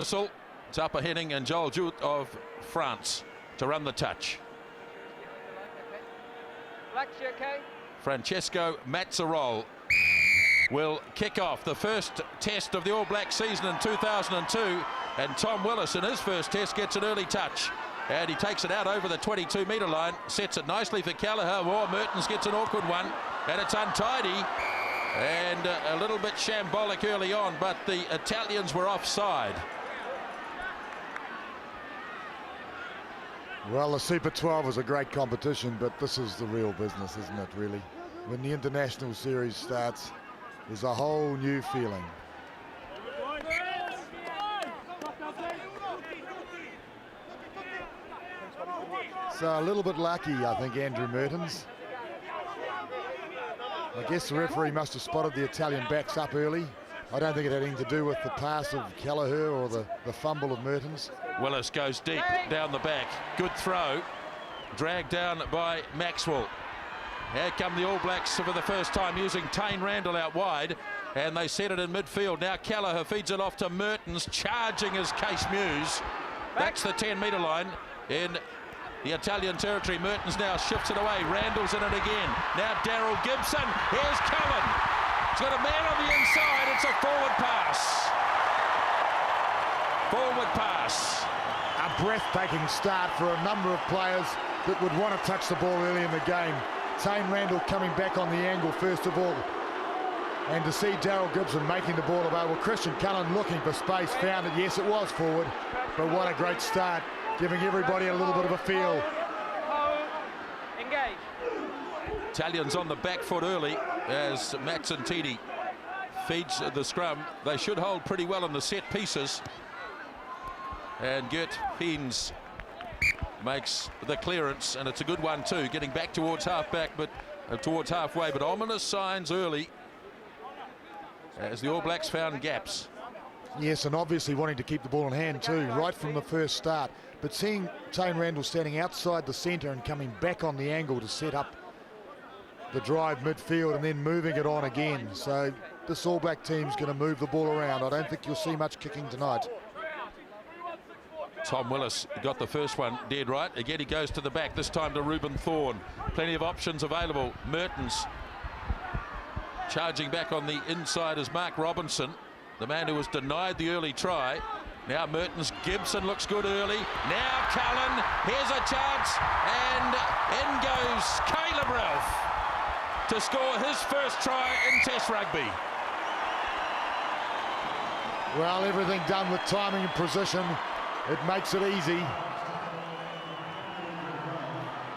whistle. It's Upper Henning and Joel Jute of France to run the touch. Francesco Azzurri will kick off the first test of the All Black season in 2002, and Tom Willis in his first test gets an early touch, and he takes it out over the 22-metre line, sets it nicely for Kelleher. Mehrtens gets an awkward one, and it's untidy and a little bit shambolic early on, but the Italians were offside. Well, the Super 12 was a great competition, but this is the real business, isn't it, really? When the international series starts, there's a whole new feeling. So a little bit lucky, I think, Andrew Mehrtens. I guess the referee must have spotted the Italian backs up early. I don't think it had anything to do with the pass of Kelleher or the fumble of Mehrtens. Willis goes deep down the back. Good throw. Dragged down by Maxwell. Here come the All Blacks for the first time using Tane Randall out wide, and they set it in midfield. Now Kelleher feeds it off to Mehrtens, charging as Case Muse. That's the 10-metre line in the Italian territory. Mehrtens now shifts it away. Randall's in it again. Now Daryl Gibson. Here's Cullen. He's got a man on the inside. It's a forward pass. Forward pass. A breathtaking start for a number of players that would want to touch the ball early in the game. Tane Randall coming back on the angle first of all. And to see Daryl Gibson making the ball available. Christian Cullen looking for space, found it. Yes, it was forward. But what a great start, giving everybody a little bit of a feel. Engage. Italians on the back foot early as Mazzantini feeds the scrum. They should hold pretty well in the set pieces. And Gert Hines makes the clearance, and it's a good one too, getting back towards halfback, but towards halfway, but ominous signs early as the All Blacks found gaps. Yes, and obviously wanting to keep the ball in hand too, right from the first start. But seeing Tane Randall standing outside the centre and coming back on the angle to set up the drive midfield and then moving it on again. So this All Black team's going to move the ball around. I don't think you'll see much kicking tonight. Tom Willis got the first one dead right. Again, he goes to the back, this time to Reuben Thorne. Plenty of options available. Mehrtens charging back on the inside is Mark Robinson, the man who was denied the early try. Now Mehrtens. Gibson looks good early. Now Cullen. Here's a chance, and in goes Caleb Ralph to score his first try in Test rugby. Well, everything done with timing and precision. It makes it easy.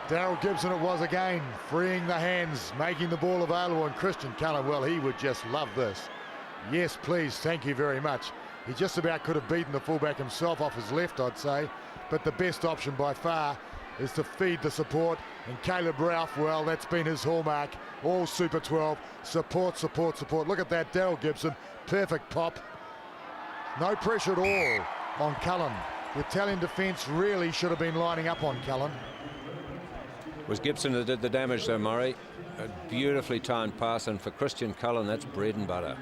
Daryl Gibson it was again, freeing the hands, making the ball available, and Christian Cullen, well, he would just love this. Yes, please, thank you very much. He just about could have beaten the fullback himself off his left, I'd say, but the best option by far is to feed the support, and Caleb Ralph, well, that's been his hallmark, all Super 12, support, support, support. Look at that, Daryl Gibson, perfect pop. No pressure at all on Cullen. The Italian defence really should have been lining up on Cullen. It was Gibson that did the damage though, Murray. A beautifully timed pass, and for Christian Cullen, that's bread and butter.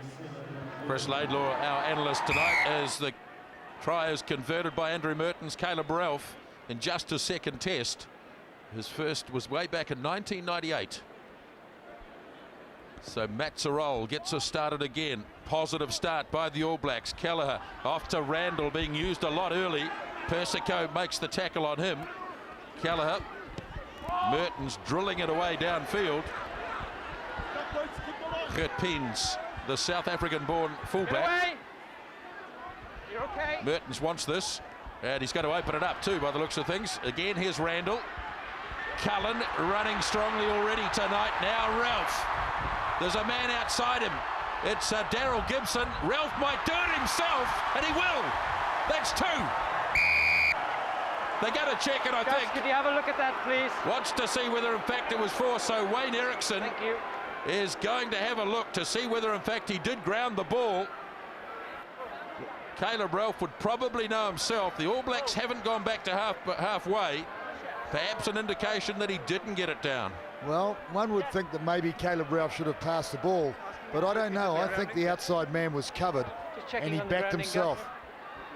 Chris Laidlaw, our analyst tonight, as the try is converted by Andrew Mehrtens. Caleb Ralph in just his second test. His first was way back in 1998. So Azzurri gets us started again. Positive start by the All Blacks. Kelleher off to Randall, being used a lot early. Persico makes the tackle on him. Kelleher. Mehrtens drilling it away downfield. Mehrtens, the South African-born fullback. You're okay. Mehrtens wants this, and he's going to open it up too by the looks of things. Again, here's Randall. Cullen running strongly already tonight. Now Ralph. There's a man outside him. It's Daryl Gibson. Ralph might do it himself, and he will. That's two. They're going to check it, I think. Could you have a look at that, please? Watch to see whether, in fact, it was four. So Wayne Erickson is going to have a look to see whether, in fact, he did ground the ball. Caleb Ralph would probably know himself. The All Blacks haven't gone back to halfway. Perhaps an indication that he didn't get it down. Well, one would think that maybe Caleb Ralph should have passed the ball, but I don't know. I think the outside man was covered and he backed himself.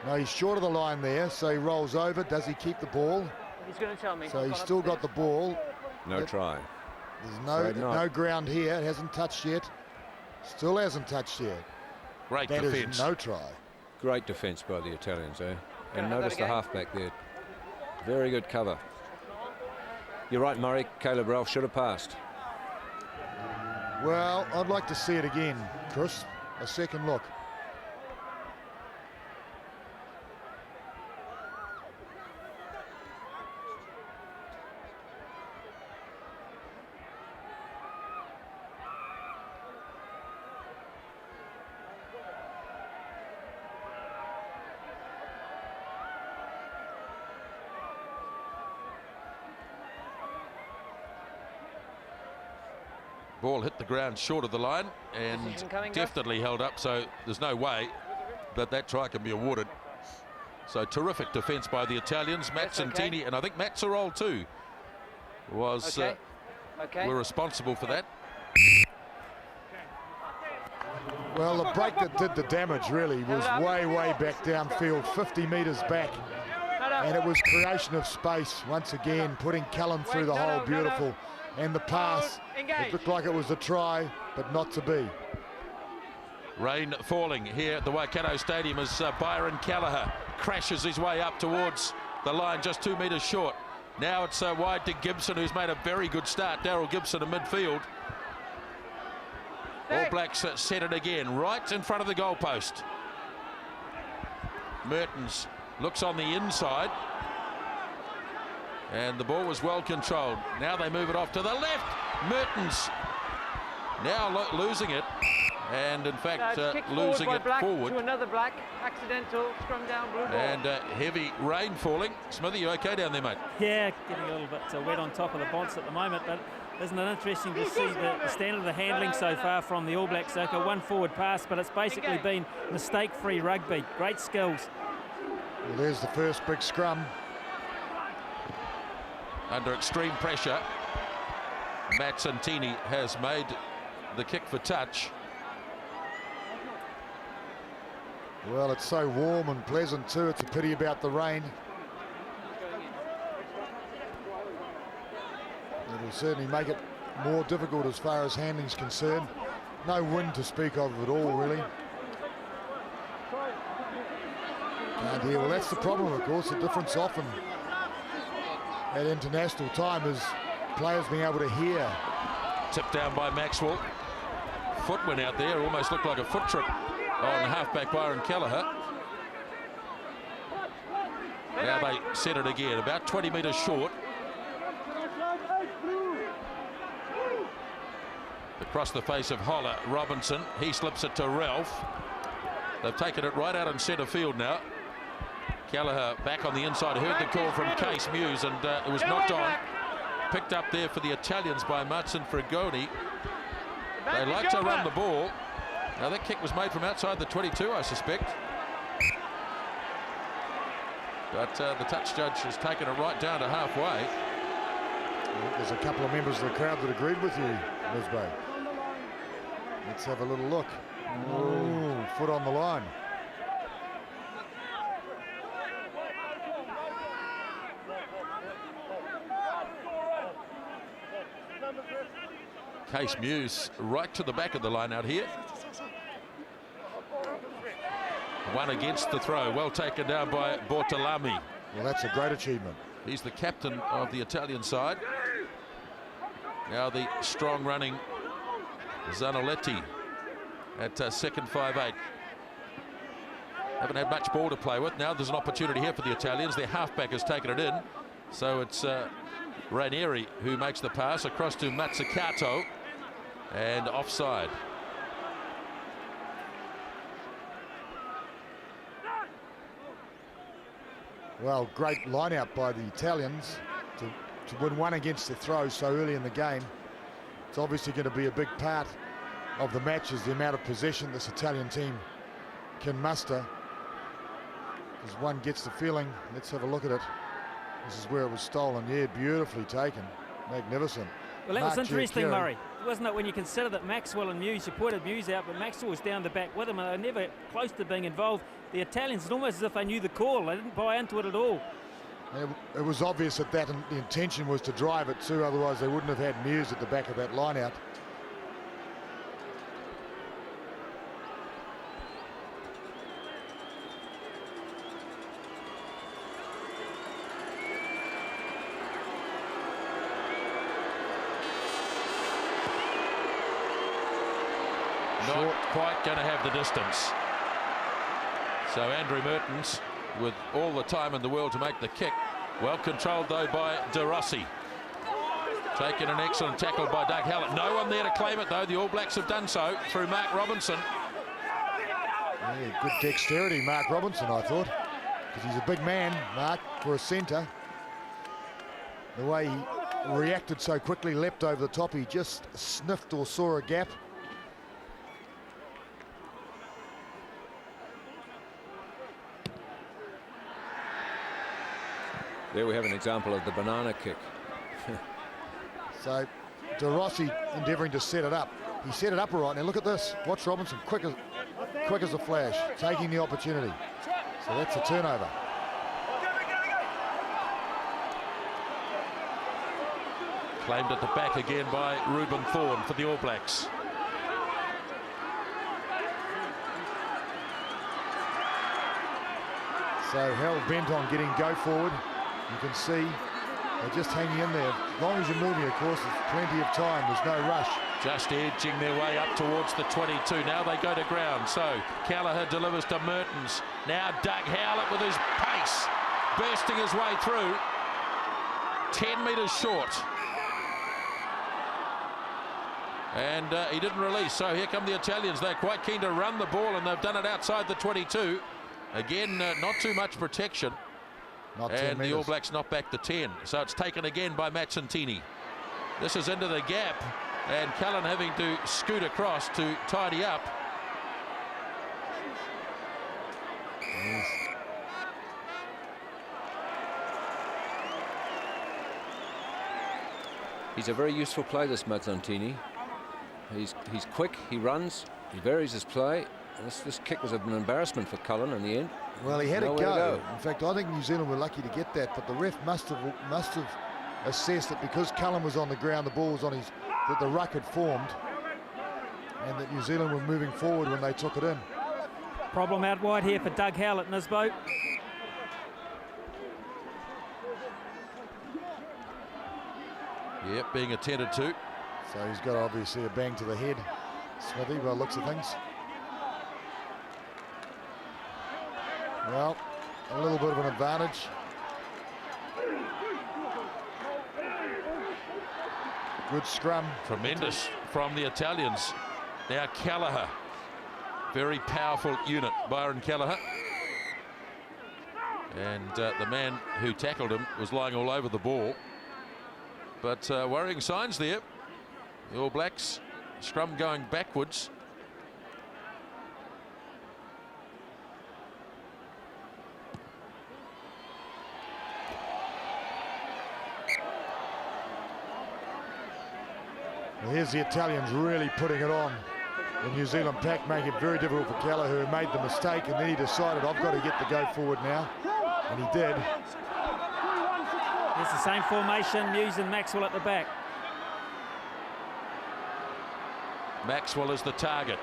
No, he's short of the line there, so he rolls over. Does he keep the ball? He's going to tell me. So he's still got the ball. No try. There's no ground here. It hasn't touched yet. Still hasn't touched yet. Great That defence. is no try. Great defence by the Italians there. And have notice that the again? halfback there. Very good cover. You're right, Murray. Caleb Ralph should have passed. Well, I'd like to see it again, Chris. A second look. Ball hit the ground short of the line and Decision coming, Gus? definitely held up, so there's no way that try can be awarded. So terrific defence by the Italians. Matt That's okay. Santini, and I think Azzurri too was Okay. Okay. were responsible for that. Well, the break that did the damage really was way back downfield, 50 metres back. And it was creation of space once again, putting Cullen through the hole, beautiful. And the pass, it looked like it was a try, but not to be. Rain falling here at the Waikato Stadium as Byron Callagher crashes his way up towards the line, just 2 metres short. Now it's wide to Gibson, who's made a very good start. Daryl Gibson in midfield. All Blacks set it again, right in front of the goalpost. Mehrtens looks on the inside. And the ball was well controlled. Now they move it off to the left. Mehrtens now losing it. And in fact, losing it forward. To another Black. Accidental. Scrum down blue ball. And heavy rain falling. Smithy, you okay down there, mate? Yeah, getting a little bit wet on top of the bonds at the moment, but isn't it interesting to see the standard of the handling so far from the All Blacks? Okay, one forward pass, but it's basically been mistake-free rugby. Great skills. Well, there's the first big scrum. Under extreme pressure, Matt Santini has made the kick for touch. Well, it's so warm and pleasant too. It's a pity about the rain. It'll certainly make it more difficult as far as handling's concerned. No wind to speak of at all, really. Can't hear. Well, that's the problem, of course. The difference often at international time is players being able to hear. Tipped down by Maxwell. Foot went out there, almost looked like a foot trip on halfback Byron Callagher. Now they set it again, about 20 metres short. Across the face of Holler, Robinson. He slips it to Ralph. They've taken it right out in centre field now. Callagher back on the inside, heard the call from Case Muse, and it was knocked on. Picked up there for the Italians by Martin Frigoni. They like to run the ball. Now that kick was made from outside the 22, I suspect. But the touch judge has taken it right down to halfway. There's a couple of members of the crowd that agreed with you, Lisbay. Let's have a little look. Ooh, foot on the line. Case Muse right to the back of the line out here. One against the throw, well taken down by Bortolami. Well, that's a great achievement. He's the captain of the Italian side. Now the strong running Zanoletti at second 5'8". Haven't had much ball to play with. Now there's an opportunity here for the Italians. Their halfback has taken it in. So it's Rainieri who makes the pass across to Mazzucato, and offside. Well, great line out by the Italians to win one against the throw so early in the game. It's obviously going to be a big part of the match, is the amount of possession this Italian team can muster. As one gets the feeling, let's have a look at it. This is where it was stolen. Yeah, beautifully taken. Magnificent. Well, that was interesting, Murray. wasn't it, when you consider that Maxwell and Muse, you pointed Muse out, but Maxwell was down the back with him, and they were never close to being involved. The Italians, it's almost as if they knew the call. They didn't buy into it at all. It was obvious that the intention was to drive it too, otherwise they wouldn't have had Muse at the back of that line out. Not quite going to have the distance. So Andrew Mehrtens, with all the time in the world to make the kick. Well controlled though by De Rossi. Taking an excellent tackle by Doug Hallett. No one there to claim it though. The All Blacks have done so through Mark Robinson. Yeah, good dexterity, Mark Robinson, I thought, because he's a big man, Mark, for a centre. The way he reacted so quickly, leapt over the top, he just sniffed or saw a gap. There we have an example of the banana kick. So De Rossi endeavouring to set it up. He set it up all right. Now look at this. Watch Robinson, quick as a flash, taking the opportunity. So that's a turnover. Claimed at the back again by Ruben Thorne for the All Blacks. So hell bent on getting go forward. You can see they're just hanging in there. As long as you're moving, of course, there's plenty of time. There's no rush. Just edging their way up towards the 22. Now they go to ground. So Callagher delivers to Mehrtens. Now Doug Howlett with his pace, bursting his way through. 10 metres short. And he didn't release. So here come the Italians. They're quite keen to run the ball, and they've done it outside the 22. Again, not too much protection. And the All Blacks knock back the 10. So it's taken again by Mazzantini. This is into the gap, and Cullen having to scoot across to tidy up. Yes. He's a very useful player, this Mazzantini. He's quick, he runs, he varies his play. This kick was an embarrassment for Cullen in the end. Well, he had a go. In fact, I think New Zealand were lucky to get that, but the ref must have assessed that because Cullen was on the ground, the ball was on his, that the ruck had formed, and that New Zealand were moving forward when they took it in. Problem out wide here for Doug Howlett in his boat. Yep, being attended to. So he's got obviously a bang to the head, Smithy, by the looks of things. Well, a little bit of an advantage. Good scrum. Tremendous from the Italians. Now Callagher. Very powerful unit, Byron Callagher. And the man who tackled him was lying all over the ball. But worrying signs there. The All Blacks scrum going backwards. Well, here's the Italians really putting it on. The New Zealand pack make it very difficult for Callagher, who made the mistake, and then he decided, I've got to get the go forward now, and he did. It's the same formation, Muse and Maxwell at the back. Maxwell is the target.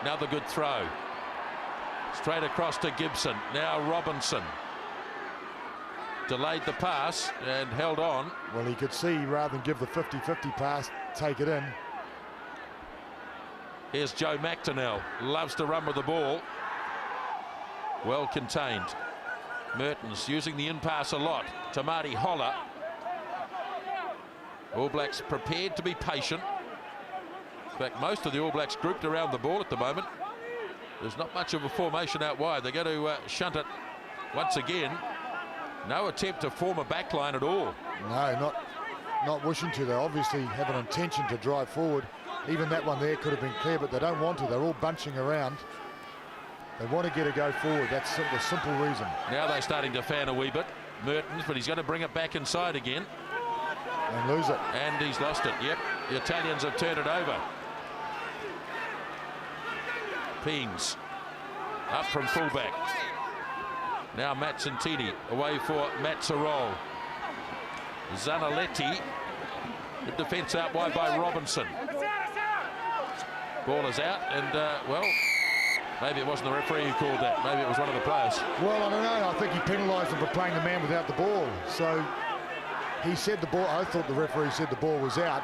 Another good throw. Straight across to Gibson. Now Robinson. Delayed the pass and held on. Well, he could see, rather than give the 50-50 pass, take it in. Here's Joe McDonnell. Loves to run with the ball. Well contained. Mehrtens using the in-pass a lot to Marty Holler. All Blacks prepared to be patient. In fact, most of the All Blacks grouped around the ball at the moment. There's not much of a formation out wide. They're going to shunt it once again. No attempt to form a backline at all. No, not wishing to. They obviously have an intention to drive forward. Even that one there could have been clear, but they don't want to. They're all bunching around. They want to get a go forward. That's the simple reason. Now they're starting to fan a wee bit. Mehrtens, but he's going to bring it back inside again. And lose it. And he's lost it, yep. the Italians have turned it over. Peens up from fullback. Now Mazzantini away for Azzurri. Zanaletti. Good defence out wide by Robinson. Ball is out, and well, maybe it wasn't the referee who called that. Maybe it was one of the players. Well, I don't know. I think he penalised him for playing the man without the ball. So he said the ball. I thought the referee said the ball was out.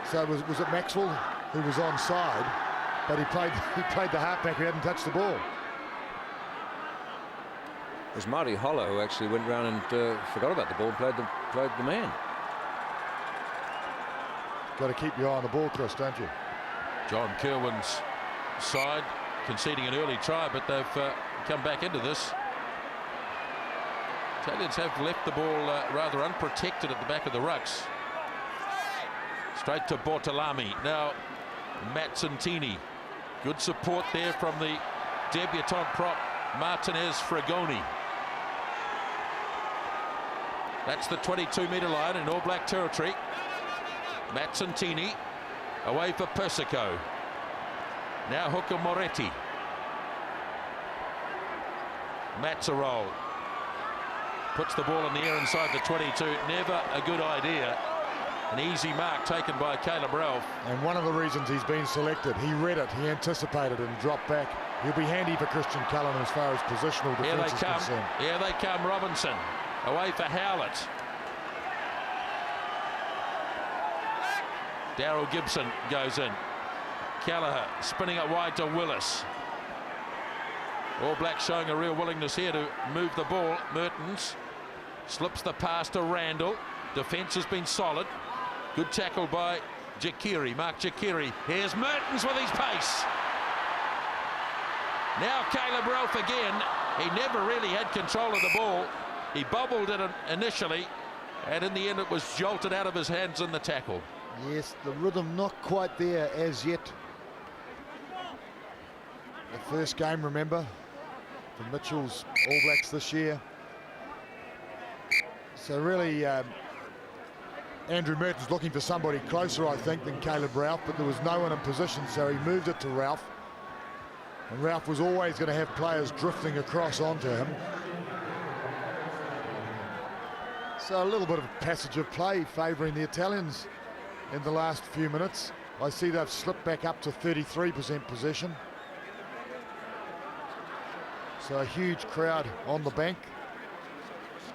So was it Maxwell who was onside? But he played the halfback who hadn't touched the ball. It was Marty Holler who actually went round and forgot about the ball and played the man. Got to keep your eye on the ball, Chris, don't you? John Kerwin's side conceding an early try, but they've come back into this. Italians have left the ball rather unprotected at the back of the rucks. Straight to Bortolami. Now Mazzantini. Good support there from the debutant prop Martinez Fragoni. That's the 22-metre line in All Black territory. Mazzantini away for Persico. Now Hooker Moretti. Azzurri puts the ball in the air inside the 22. Never a good idea. An easy mark taken by Caleb Ralph. And one of the reasons he's been selected, he read it, he anticipated and dropped back. He'll be handy for Christian Cullen as far as positional defence is concerned. Here they come, Robinson. Away for Howlett. Daryl Gibson goes in. Kelleher spinning it wide to Willis. All Blacks showing a real willingness here to move the ball. Mehrtens slips the pass to Randall. Defence has been solid. Good tackle by Jakiri, Mark Jakiri. Here's Mehrtens with his pace. Now Caleb Ralph again. He never really had control of the ball. He bobbled it initially, and in the end it was jolted out of his hands in the tackle. Yes, the rhythm not quite there as yet. The first game, remember, for Mitchell's All Blacks this year. So really, Andrew Mehrtens looking for somebody closer, I think, than Caleb Ralph, but there was no one in position, so he moved it to Ralph. And Ralph was always going to have players drifting across onto him. So a little bit of a passage of play favouring the Italians in the last few minutes. I see they've slipped back up to 33% possession. So a huge crowd on the bank.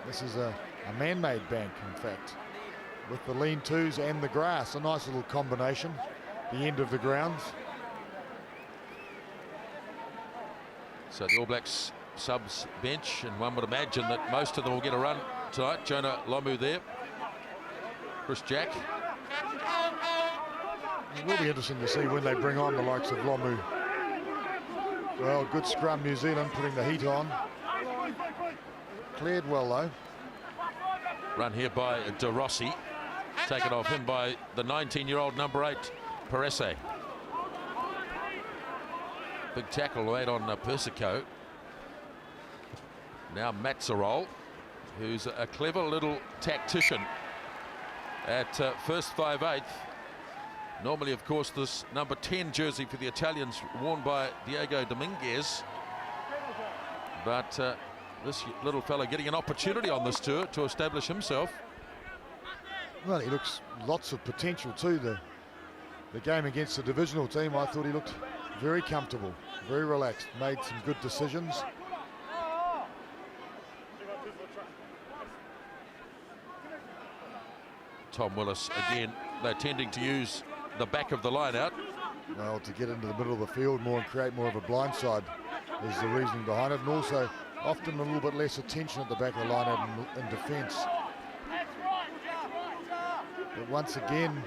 This is a man-made bank, in fact, with the lean-tos and the grass. A nice little combination, the end of the grounds. So the All Blacks subs bench, and one would imagine that most of them will get a run tonight. Jonah Lomu there. Chris Jack. It will be interesting to see when they bring on the likes of Lomu. Well, good scrum, New Zealand, putting the heat on. Cleared well, though. Run here by De Rossi. Taken off him by the 19-year-old number 8, Perese. Big tackle laid on Persico. Now Azzurri, who's a clever little tactician at first 5/8. Normally, of course, this number 10 jersey for the Italians worn by Diego Dominguez. But this little fella getting an opportunity on this tour to establish himself. Well, he looks lots of potential too. The game against the divisional team, I thought he looked very comfortable, very relaxed, made some good decisions. Tom Willis again, they're tending to use the back of the line out. Well, to get into the middle of the field more and create more of a blindside is the reasoning behind it, and also often a little bit less attention at the back of the line out in defence. But once again,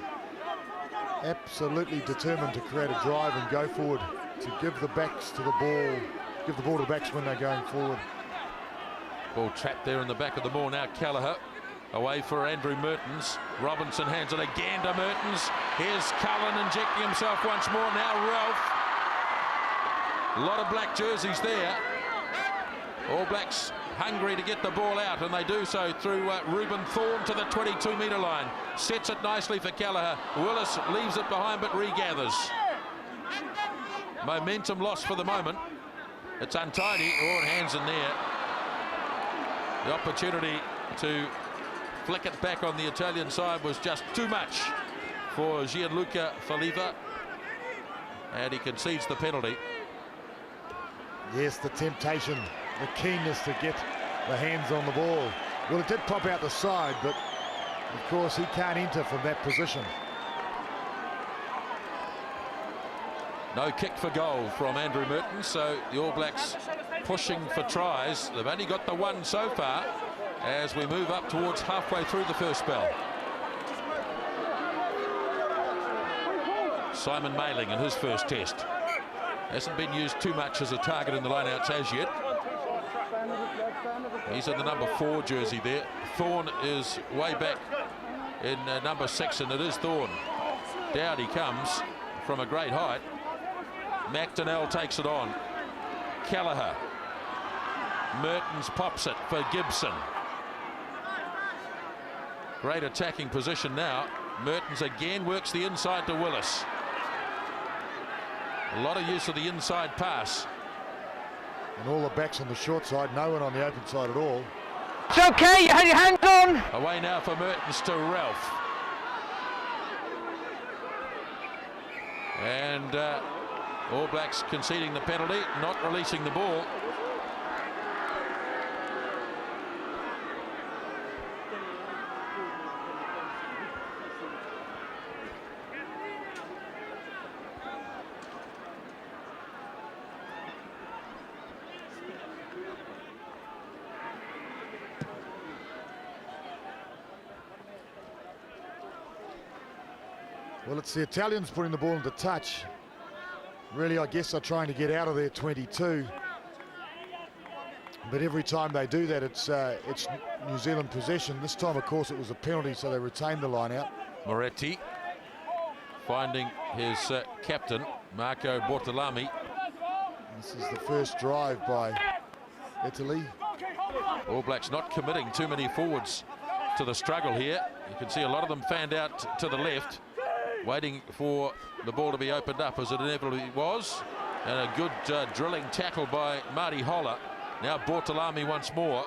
absolutely determined to create a drive and go forward, to give the backs to the ball, give the ball to backs when they're going forward. Ball trapped there in the back of the ball. Now Kelleher away for Andrew Mehrtens. Robinson hands it again to Mehrtens. Here's Cullen injecting himself once more. Now Ralph. A lot of black jerseys there. All Blacks hungry to get the ball out, and they do so through Reuben Thorne to the 22-metre line. Sets it nicely for Kelleher. Willis leaves it behind but regathers. Momentum lost for the moment. It's untidy. Oh, and hands in there. The opportunity to flick it back on the Italian side was just too much for Gianluca Faliva, and he concedes the penalty. Yes, the temptation, the keenness to get the hands on the ball. Well, it did pop out the side, but of course he can't enter from that position. No kick for goal from Andrew Mehrtens, so the All Blacks pushing for tries. They've only got the one so far as we move up towards halfway through the first spell. Simon Mailing in his first test. Hasn't been used too much as a target in the lineouts as yet. He's in the number 4 jersey there. Thorne is way back in number 6, and it is Thorne. Down he comes from a great height. McDonnell takes it on. Kelleher. Mehrtens pops it for Gibson. Great attacking position now. Mehrtens again works the inside to Willis. A lot of use of the inside pass. And all the backs on the short side, no one on the open side at all. It's okay, you had your hands on. Away now for Mehrtens to Ralph. And All Blacks conceding the penalty, not releasing the ball. Well, it's the Italians putting the ball into touch. Really, I guess they're trying to get out of their 22. But every time they do that, it's New Zealand possession. This time, of course, it was a penalty, so they retained the line out. Moretti finding his captain, Marco Bortolami. This is the first drive by Italy. All Blacks not committing too many forwards to the struggle here. You can see a lot of them fanned out to the left, waiting for the ball to be opened up, as it inevitably was. And a good drilling tackle by Marty Holler. Now Bortolami once more.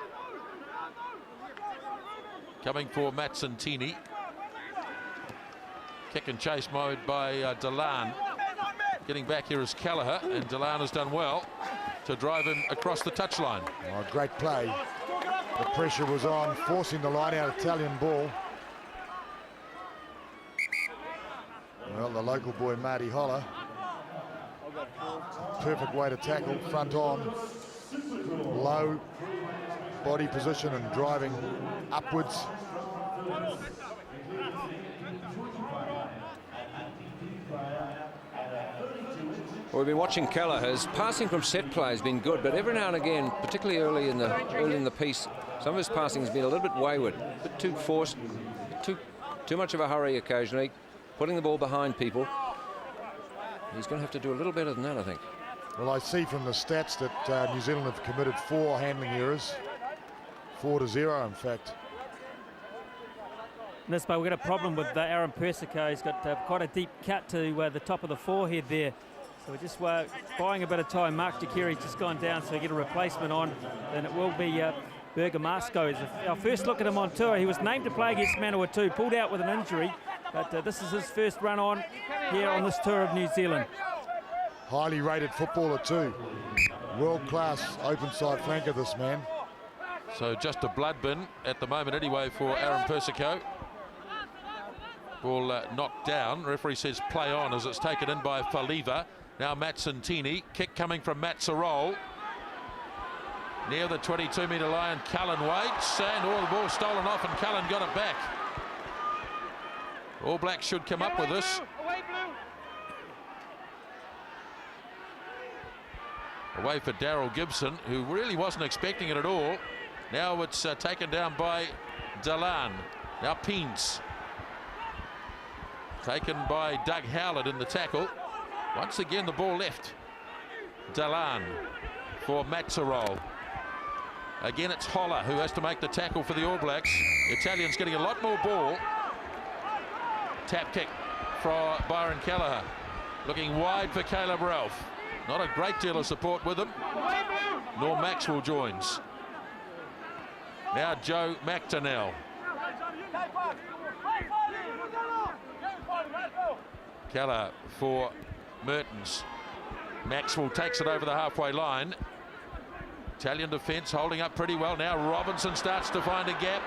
Coming for Mazzantini. Kick and chase mode by Delan. Getting back here is Kelleher, and Delan has done well to drive him across the touchline. Oh, great play. The pressure was on, forcing the line out Italian ball. Well, the local boy, Marty Holler. Perfect way to tackle, front on, low body position and driving upwards. Well, we've been watching Kelleher. His passing from set play has been good, but every now and again, particularly early in the piece, some of his passing has been a little bit wayward, a bit too forced, too much of a hurry occasionally, putting the ball behind people. He's going to have to do a little better than that, I think. Well, I see from the stats that New Zealand have committed 4 handling errors, 4-0 in fact. This way, we've got a problem with Aaron Persico. He's got quite a deep cut to the top of the forehead there. So we're just buying a bit of time. Mark Jakiri's just gone down, so we get a replacement on. And it will be Bergamasco. Our first look at him on tour. He was named to play against Manawatu, pulled out with an injury. But this is his first run on here on this tour of New Zealand. Highly rated footballer too. World-class open side flanker, this man. So just a blood bin at the moment anyway for Aaron Persico. Ball knocked down. Referee says play on as it's taken in by Faliva. Now Mazzantini. Kick coming from Mazzarol. Near the 22-metre line, Cullen waits, and all the ball stolen off, and Cullen got it back. All Blacks should come up with this. Away for Daryl Gibson, who really wasn't expecting it at all. Now it's taken down by Delan. Now Peens. Taken by Doug Howlett in the tackle. Once again the ball left. Delan for Mazzarol. Again, it's Holler who has to make the tackle for the All Blacks. The Italians getting a lot more ball. Tap kick for Byron Kelleher. Looking wide for Caleb Ralph. Not a great deal of support with him. Nor Maxwell joins. Now Joe McDonnell. Kelleher for Mehrtens. Maxwell takes it over the halfway line. Italian defence holding up pretty well now. Robinson starts to find a gap.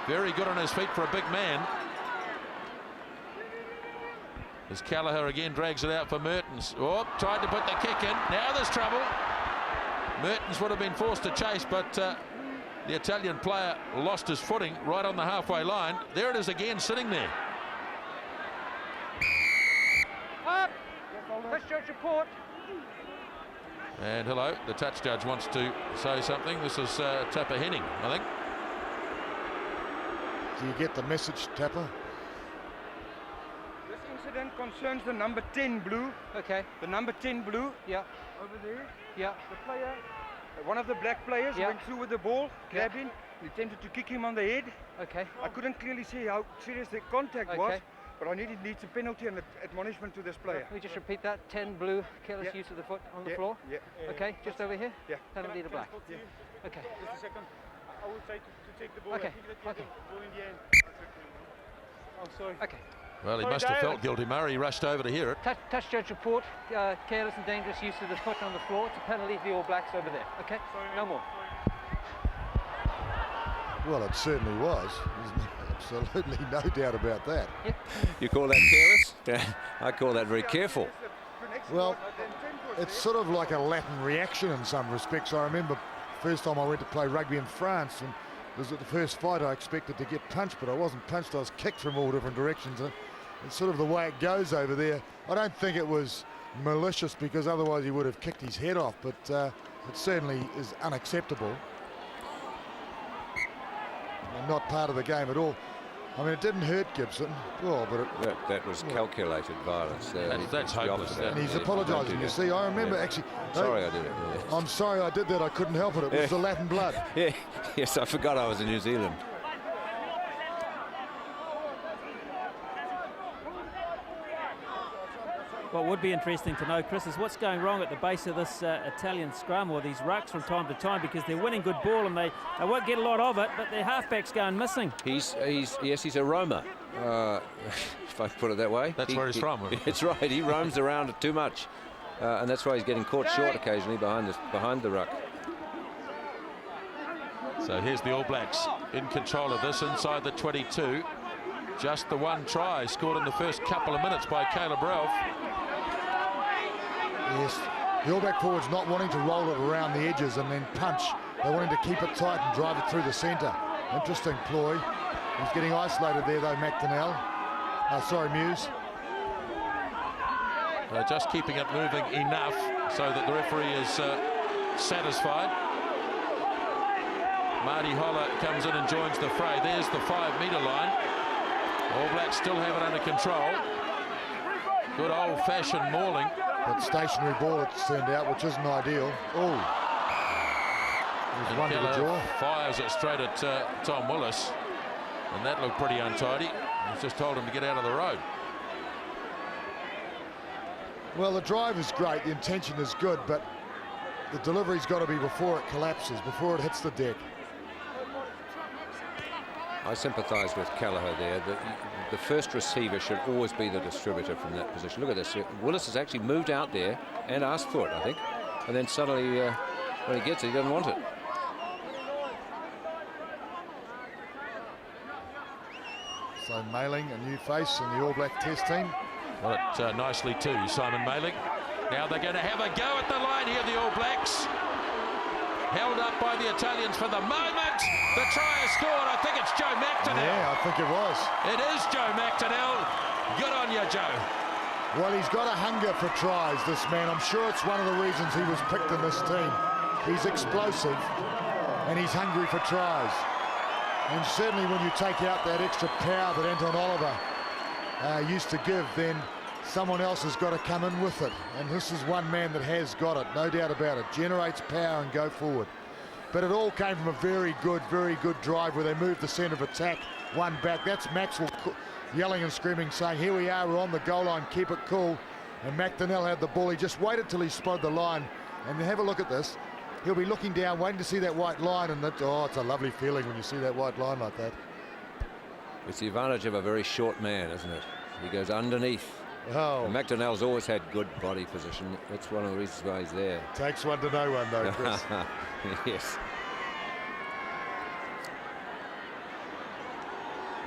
Very good on his feet for a big man. As Kelleher again drags it out for Mehrtens. Oh, tried to put the kick in. Now there's trouble. Mehrtens would have been forced to chase, but the Italian player lost his footing right on the halfway line. There it is again, sitting there. Up! Christian report. And hello, the touch judge wants to say something. This is Tapper Henning, I think. Do you get the message, Tapper? This incident concerns the number 10 blue. Okay. The number 10 blue. Yeah. Over there. Yeah. The player, one of the black players Yeah. went through with the ball, grabbed him, and attempted to kick him on the head. Okay. I couldn't clearly see how serious the contact was, Okay. but I needs a penalty and admonishment to this player. Can we just repeat that? 10 blue, careless Yeah. use of the foot on the Yeah, floor. yeah. Okay, just over here. Yeah. Penalty to black. Yeah. Okay. Just a second. I will try to take the ball. Okay. I think that you Okay. have the ball in the end. I'm sorry. Okay. Well, he Sorry, must have Dale. felt guilty. Murray rushed over to hear it. Touch judge report. Careless and dangerous use of the foot on the floor. It's a penalty for the All Blacks over there. Okay. No more. Well, it certainly was. There's absolutely no doubt about that. You call that careless? I call that very careful. Well, it's sort of like a Latin reaction in some respects. I remember first time I went to play rugby in France, and it was at the first fight I expected to get punched, but I wasn't punched. I was kicked from all different directions. And it's sort of the way it goes over there. I don't think it was malicious, because otherwise he would have kicked his head off, but it certainly is unacceptable and not part of the game at all. I mean, it didn't hurt Gibson. Oh, but That was calculated violence. That's hopeless. and he's apologising. You see, I remember actually. Sorry, I did it. Yeah. I'm sorry I did that. I couldn't help it. It was the Latin blood. Yeah. Yes, I forgot I was in New Zealand. What would be interesting to know, Chris, is what's going wrong at the base of this Italian scrum, or these rucks from time to time, because they're winning good ball and they won't get a lot of it, but their halfback's going missing. He's a roamer, if I put it that way. That's where he's from. It's right. He roams around too much, and that's why he's getting caught short occasionally behind the ruck. So here's the All Blacks in control of this inside the 22. Just the one try scored in the first couple of minutes by Caleb Ralph. Yes, the All Black forwards not wanting to roll it around the edges and then punch. They're wanting to keep it tight and drive it through the centre. Interesting ploy. He's getting isolated there though, McDonnell. Muse. Just keeping it moving enough so that the referee is satisfied. Marty Holler comes in and joins the fray. There's the 5-metre line. All Blacks still have it under control. Good old-fashioned mauling. But stationary ball it's turned out, which isn't ideal. Oh. There's one to the jaw. Fires it straight at Tom Willis. And that looked pretty untidy. He's just told him to get out of the road. Well, the drive is great, the intention is good, but the delivery's got to be before it collapses, before it hits the deck. I sympathise with Kelleher there. The first receiver should always be the distributor from that position. Look at this. Willis has actually moved out there and asked for it, I think. And then suddenly, when he gets it, he doesn't want it. So Mailing, a new face in the All Black Test team. Got it nicely too, Simon Mailing. Now they're going to have a go at the line here, the All Blacks. Held up by the Italians for the moment. The try is scored. I think it's Joe McDonnell. Yeah, I think it was. It is Joe McDonnell. Good on you, Joe. Well, he's got a hunger for tries, this man. I'm sure it's one of the reasons he was picked in this team. He's explosive and he's hungry for tries. And certainly when you take out that extra power that Anton Oliver used to give, then someone else has got to come in with it. And this is one man that has got it, no doubt about it. Generates power and go forward. but it all came from a very good drive where they moved the centre of attack one back. That's Maxwell yelling and screaming, saying, here we are, we're on the goal line, keep it cool. And McDonnell had the ball. He just waited till he spotted the line. And have a look at this. He'll be looking down, waiting to see that white line, and it's a lovely feeling when you see that white line like that. It's the advantage of a very short man, isn't it? He goes underneath. Oh. And McDonnell's always had good body position. That's one of the reasons why he's there. Takes one to know one, though, Chris. Yes.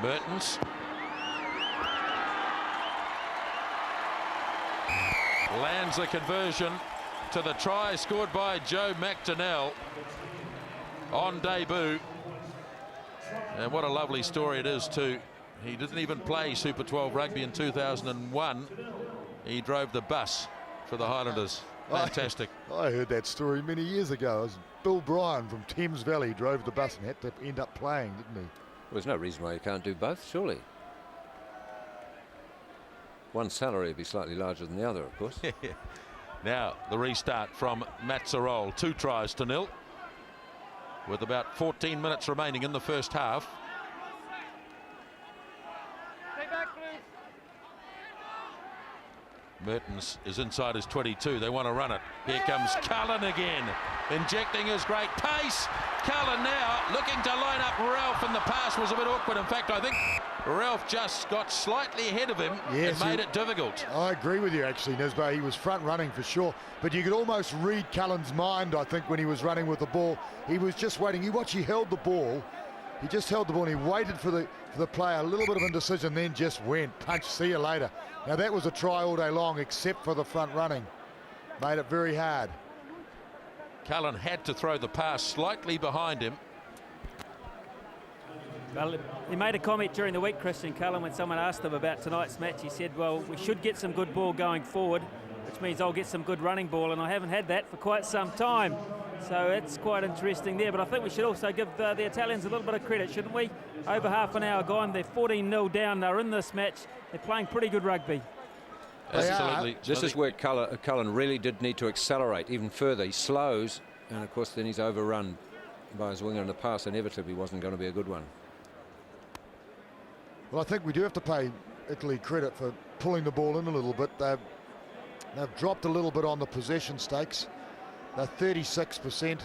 Mehrtens. Lands the conversion to the try scored by Joe McDonnell on debut. And what a lovely story it is too. He didn't even play Super 12 rugby in 2001. He drove the bus for the Highlanders. Fantastic. I heard that story many years ago. It was Bill Bryan from Thames Valley drove the bus and had to end up playing, didn't he? Well, there's no reason why you can't do both, surely. One salary would be slightly larger than the other, of course. Now the restart from Azzurri, 2 tries to 0 with about 14 minutes remaining in the first half. Mehrtens is inside his 22. They want to run it. Here comes Cullen again, injecting his great pace. Cullen now looking to line up Ralph, and the pass was a bit awkward. In fact, I think Ralph just got slightly ahead of him and made it difficult. I agree with you, actually, Nisbo. He was front running for sure, but you could almost read Cullen's mind, I think, when he was running with the ball. He was just waiting. You watch, he held the ball. He just held the ball and he waited for the player, a little bit of indecision, then just went, punch, see you later. Now that was a try all day long, except for the front running. Made it very hard. Cullen had to throw the pass slightly behind him. Well, he made a comment during the week, Christian Cullen, when someone asked him about tonight's match. He said, well, we should get some good ball going forward, which means I'll get some good running ball, and I haven't had that for quite some time. So it's quite interesting there, but I think we should also give the Italians a little bit of credit, shouldn't we? Over half an hour gone, they're 14-0 down, they're in this match, they're playing pretty good rugby. Absolutely. This is where Cullen really did need to accelerate even further. He slows, and of course then he's overrun by his winger, and the pass inevitably wasn't going to be a good one. Well, I think we do have to pay Italy credit for pulling the ball in a little bit. They've dropped a little bit on the possession stakes. They're 36%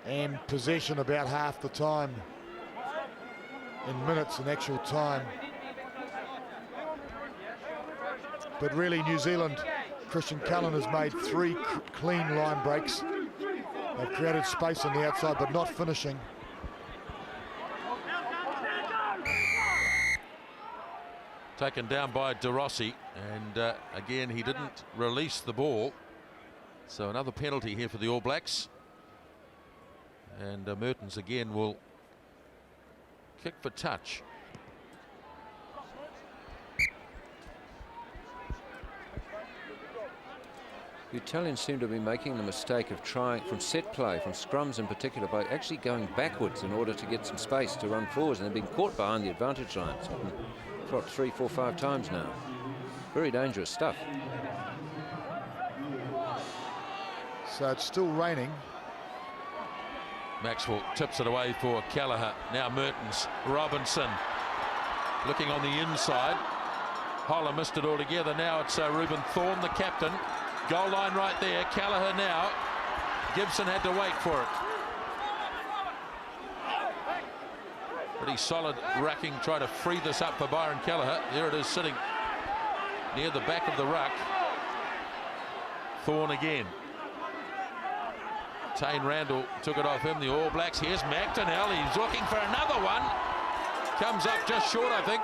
and possession about half the time in minutes in actual time. But really, New Zealand, Christian Cullen has made 3 clean line breaks. They've created space on the outside, but not finishing. Taken down by De Rossi, and again he didn't release the ball. So another penalty here for the All Blacks. And Mehrtens again will kick for touch. The Italians seem to be making the mistake of trying from set play, from scrums in particular, by actually going backwards in order to get some space to run forwards, and they've been caught behind the advantage line. It's happened 3, 4, 5 times now. Very dangerous stuff. So it's still raining. Maxwell tips it away for Kelleher. Now Mehrtens, Robinson looking on the inside. Holler missed it altogether. Now it's Reuben Thorne, the captain. Goal line right there. Kelleher now. Gibson had to wait for it. Pretty solid racking, trying to free this up for Byron Kelleher. There it is, sitting near the back of the ruck. Thorne again. Tane Randall took it off him, the All Blacks. Here's McDonnell, he's looking for another one. Comes up just short, I think.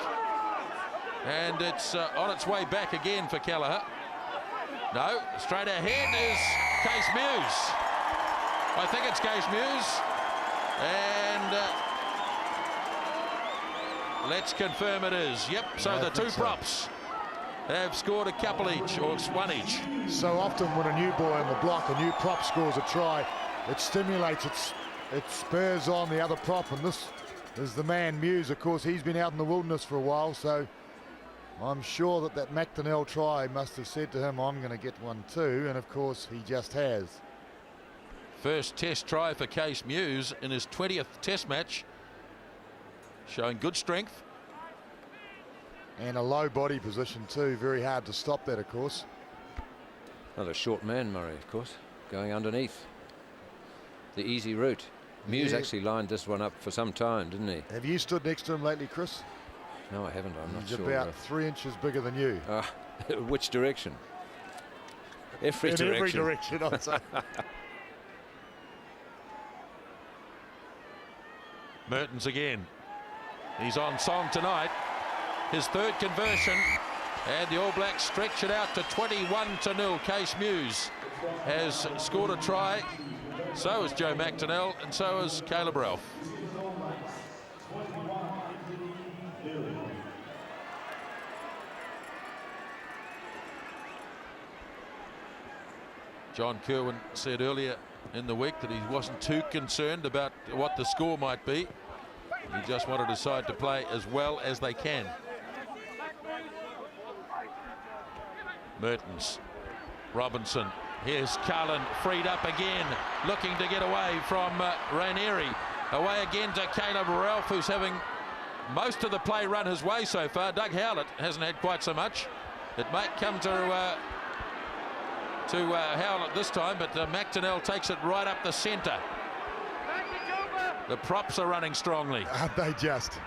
And it's on its way back again for Kelleher. No, straight ahead is Case Muse. I think it's Case Muse. And let's confirm it is. Yep, so the 2 props have scored a couple each, or one each. So often when a new boy on the block, a new prop scores a try, it stimulates, it spurs on the other prop, and this is the man Muse. Of course, he's been out in the wilderness for a while, so I'm sure that McDonnell try must have said to him, I'm going to get one too, and of course he just has. First test try for Case Muse in his 20th test match. Showing good strength. And a low body position too. Very hard to stop that, of course. Another short man, Murray, of course, going underneath. The easy route. Muse actually lined this one up for some time, didn't he? Have you stood next to him lately, Chris? No, I haven't. I'm not He's sure. about 3 inches bigger than you. Which direction? Every direction. Every direction, I'd say. Mehrtens again. He's on song tonight. His third conversion. And the All Blacks stretch it out to 21-0. Case Muse has scored a try. So has Joe McDonnell, and so has Caleb Ralph. John Kerwin said earlier in the week that he wasn't too concerned about what the score might be. He just wanted his side to play as well as they can. Mehrtens, Robinson. Here's Cullen, freed up again, looking to get away from Ranieri. Away again to Caleb Ralph, who's having most of the play run his way so far. Doug Howlett hasn't had quite so much. It might come to Howlett this time, but McDonnell takes it right up the centre. The props are running strongly. Aren't they just?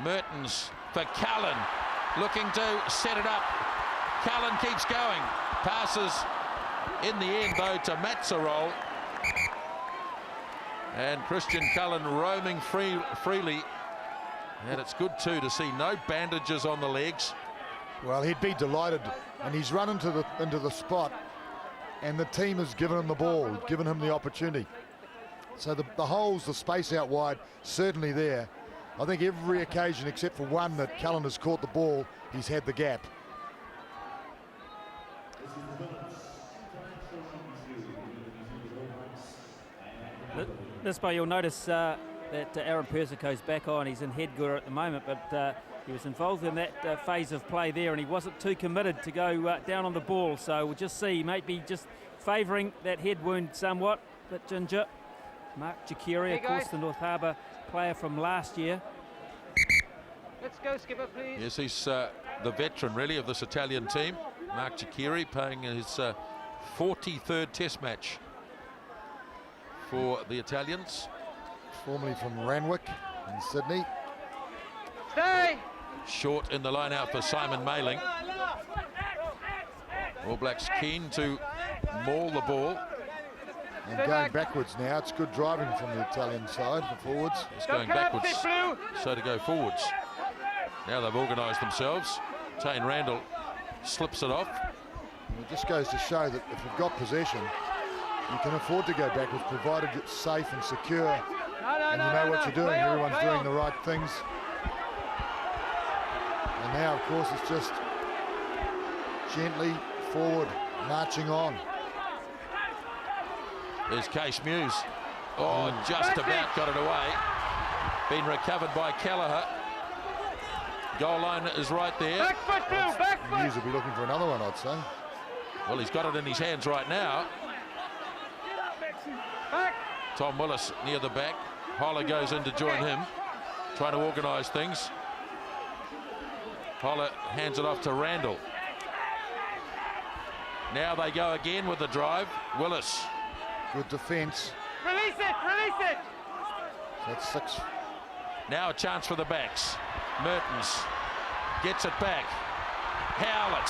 Mehrtens for Cullen, looking to set it up. Cullen keeps going, passes in the end though to Azzurri, and Christian Cullen roaming freely, and it's good too to see no bandages on the legs. Well, he'd be delighted, and he's run into the spot, and the team has given him the ball, given him the opportunity. So the holes, the space out wide, certainly there. I think every occasion except for one that Cullen has caught the ball, he's had the gap. This way you'll notice that Aaron Persico's back on. He's in headgear at the moment, but he was involved in that phase of play there, and he wasn't too committed to go down on the ball. So we'll just see, maybe just favouring that head wound somewhat. But Ginger, Mark Jacqueri, of course, the North Harbour player from last year. Let's go, skipper, please. Yes, he's the veteran really of this Italian team. Mark Jacqueri playing his 43rd test match for the Italians. Formerly from Randwick in Sydney. Stay! Short in the line out for Simon Mayling. All Blacks keen to maul the ball. And going backwards now. It's good driving from the Italian side, the forwards. It's going backwards, so to go forwards. Now they've organised themselves. Tane Randall slips it off. And it just goes to show that if you've got possession, you can afford to go backwards, provided it's safe and secure, and you know what you're doing. Everyone's doing the right things. And now, of course, it's just gently forward, marching on. There's Case Muse. Oh, just about got it away. Been recovered by Kelleher. Goal line is right there. Back foot, Blue, back foot! Muse will be looking for another one, I'd say. Well, he's got it in his hands right now. Back! Tom Willis near the back. Holler goes in to join him, trying to organise things. Holler hands it off to Randall. Now they go again with the drive. Willis. Good defence. Release it, release it! So that's 6. Now a chance for the backs. Mehrtens gets it back. Howlett.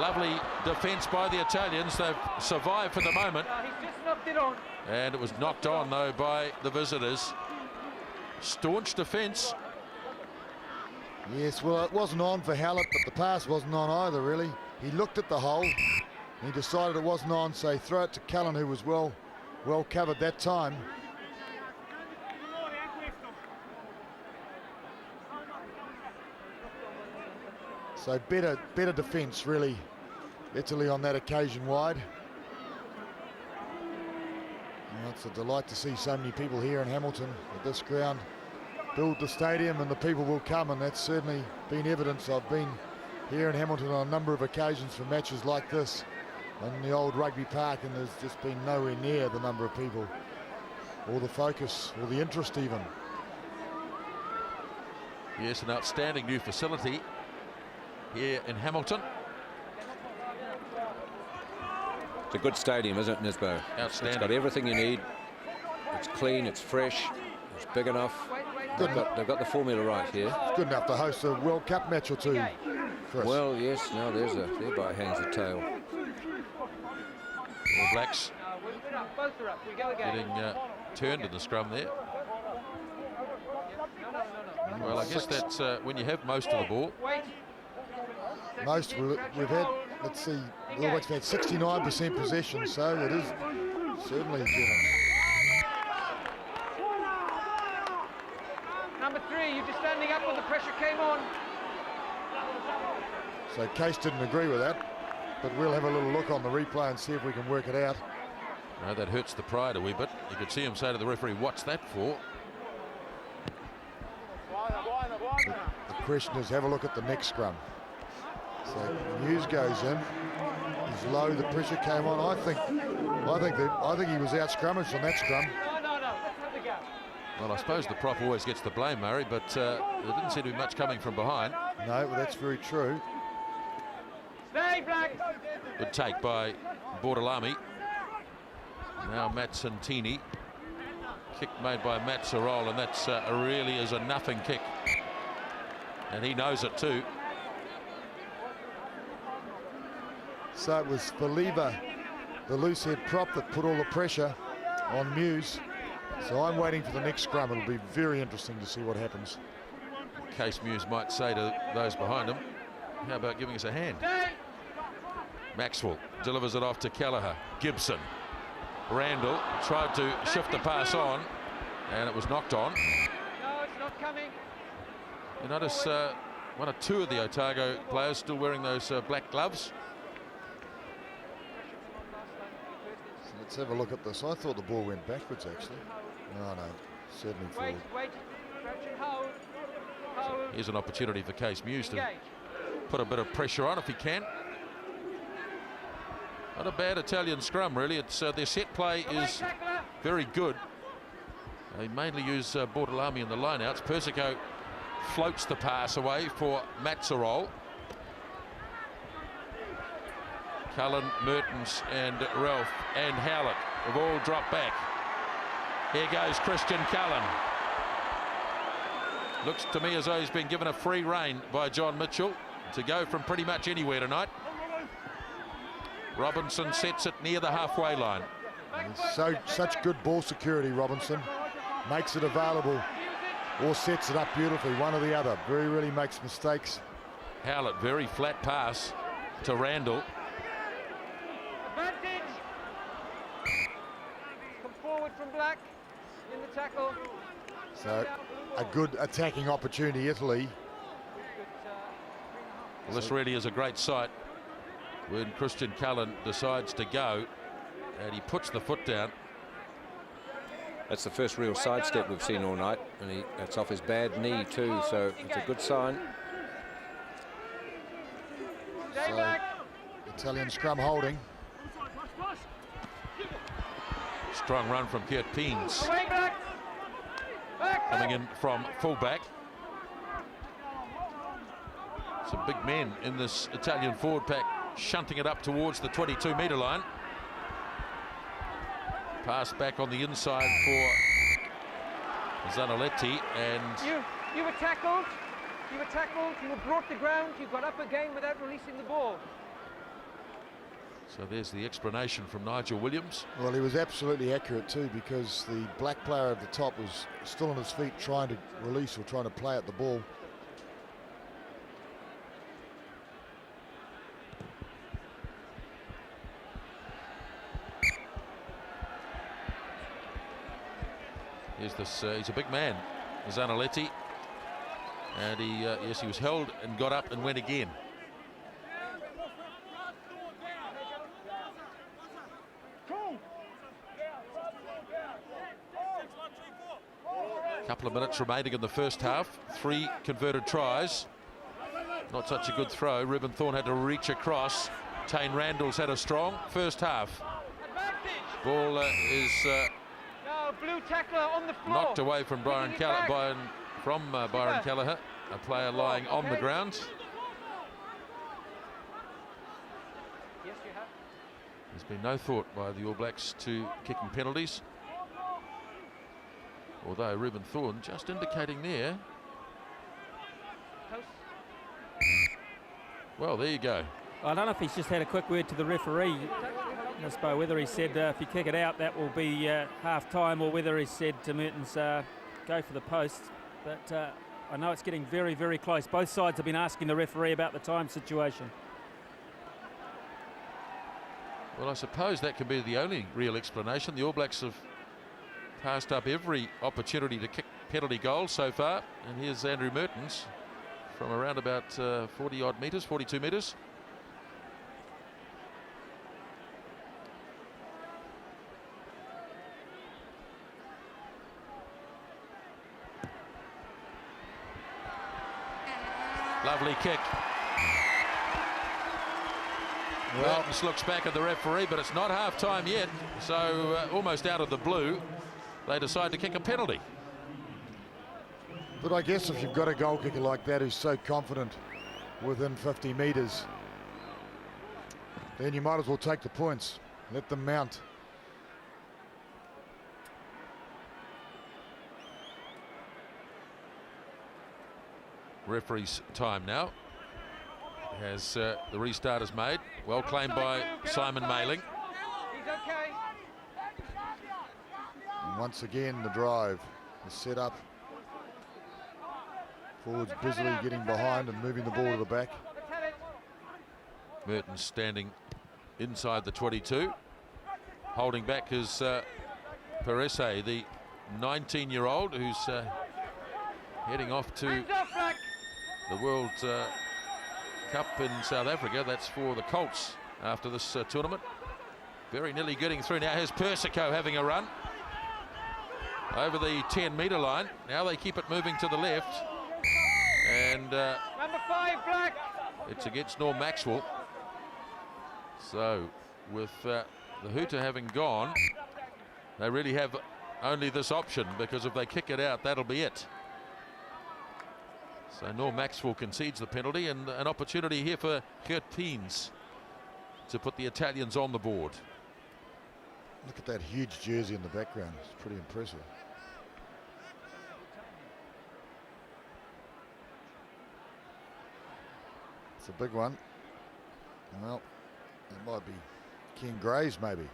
Lovely defence by the Italians. They've survived for the moment. He's just knocked it on. And it was knocked on, though, by the visitors. Staunch defence. Yes, well, it wasn't on for Hallett, but the pass wasn't on either, really. He looked at the hole. He decided it wasn't on, so he threw it to Cullen, who was well covered that time. So better defence, really. Italy on that occasion wide. Well, it's a delight to see so many people here in Hamilton at this ground. Build the stadium and the people will come, and that's certainly been evidence. I've been here in Hamilton on a number of occasions for matches like this, in the old rugby park, and there's just been nowhere near the number of people, or the focus, or the interest even. Yes, an outstanding new facility here in Hamilton. It's a good stadium, isn't it, Nisbo? Outstanding. It's got everything you need. It's clean, it's fresh, it's big enough. They've got the formula right here. Good enough to host a World Cup match or two, Chris. Well, yes, now thereby hangs the tail. All Blacks getting turned in the scrum there. Well, I guess that's when you have most of the ball. Most we've had, let's see, the All Blacks have had 69% possession, so it is certainly given. Number 3, you're just standing up when the pressure came on. So Case didn't agree with that, but we'll have a little look on the replay and see if we can work it out. No, that hurts the pride a wee bit. You could see him say to the referee, "What's that for?" The question is, have a look at the next scrum. So Muse goes in. He's low. The pressure came on. I think he was out scrummaged on that scrum. No, let's have the gap. Well, I suppose the prop always gets the blame, Murray, but there didn't seem to be much coming from behind. No, well, that's very true. Stay, Black. Good take by Bordelami. Now Matt Santini. Kick made by Matt Sarol, and that's really is a nothing kick. And he knows it too. So it was Faliva, the loose head prop, that put all the pressure on Muse. So I'm waiting for the next scrum. It'll be very interesting to see what happens. Case Muse might say to those behind him, how about giving us a hand? Maxwell delivers it off to Kelleher. Gibson. Randall tried to shift the pass on, and it was knocked on. No, it's not coming. You notice one or two of the Otago players still wearing those black gloves. So let's have a look at this. I thought the ball went backwards, actually. No, certainly forward. Wait, crouch and hold. Here's an opportunity for Case Muse to put a bit of pressure on if he can. Not a bad Italian scrum, really. It's their set play is very good. They mainly use Bordelami in the lineouts. Persico floats the pass away for Matzerol. Cullen, Mehrtens and Ralph and Howlett have all dropped back. Here goes Christian Cullen. Looks to me as though he's been given a free rein by John Mitchell to go from pretty much anywhere tonight. Robinson sets it near the halfway line. Such good ball security, Robinson. Makes it available or sets it up beautifully, one or the other. Very rarely makes mistakes. Howlett, very flat pass to Randall. Advantage. Come forward from Black in the tackle. So a good attacking opportunity, Italy. Well, this really is a great sight when Christian Cullen decides to go and he puts the foot down. That's the first real sidestep we've seen all night, and it's off his bad knee too, so it's a good sign. So Italian scrum holding. Strong run from Kurt Peens. Coming in from fullback. Some big men in this Italian forward pack shunting it up towards the 22-metre line. Pass back on the inside for Zanaletti, and you were tackled, you were brought to ground, you got up again without releasing the ball. so there's the explanation from Nigel Williams. Well, he was absolutely accurate too, because the black player at the top was still on his feet trying to release or trying to play at the ball. Here's this, he's a big man, Zanaletti, and he was held and got up and went again. Couple of minutes remaining in the first half. 3 converted tries. Not such a good throw. Ruben Thorne had to reach across. Tane Randall's had a strong first half. Ball is blue tackler on the floor. knocked away from Byron Callagher, Byron Callagher, a player lying on the ground. Yes, you have. There's been no thought by the All Blacks to kicking penalties. Although Reuben Thorne just indicating there. Well, there you go. I don't know if he's just had a quick word to the referee, I suppose, whether he said if you kick it out that will be half time, or whether he said to Mehrtens go for the post. But I know it's getting very, very close. Both sides have been asking the referee about the time situation. Well, I suppose that can be the only real explanation. The All Blacks have passed up every opportunity to kick penalty goals so far. And here's Andrew Mehrtens from around about 40 odd metres, 42 metres. Lovely kick. Well, Mehrtens looks back at the referee, but it's not half time yet. So almost out of the blue, they decide to kick a penalty. But I guess if you've got a goal kicker like that who's so confident within 50 metres, then you might as well take the points. Let them mount. Referee's time now. As the restart is made. Well claimed by Simon Mailing. He's okay. And once again, the drive is set up. Forwards busily getting behind and moving the ball to the back. Mehrtens standing inside the 22. Holding back is Perese, the 19-year-old who's heading off to the World Cup in South Africa. That's for the Colts after this tournament. Very nearly getting through. Now here's Persico having a run over the 10-metre line. Now they keep it moving to the left. And Number 5, Black. it's against Norm Maxwell. So with the hooter having gone, they really have only this option, because if they kick it out, that'll be it. So Norm Maxwell concedes the penalty, and an opportunity here for Gert Peens to put the Italians on the board. Look at that huge jersey in the background. It's pretty impressive. It's a big one. Well, it might be Ken Gray's maybe.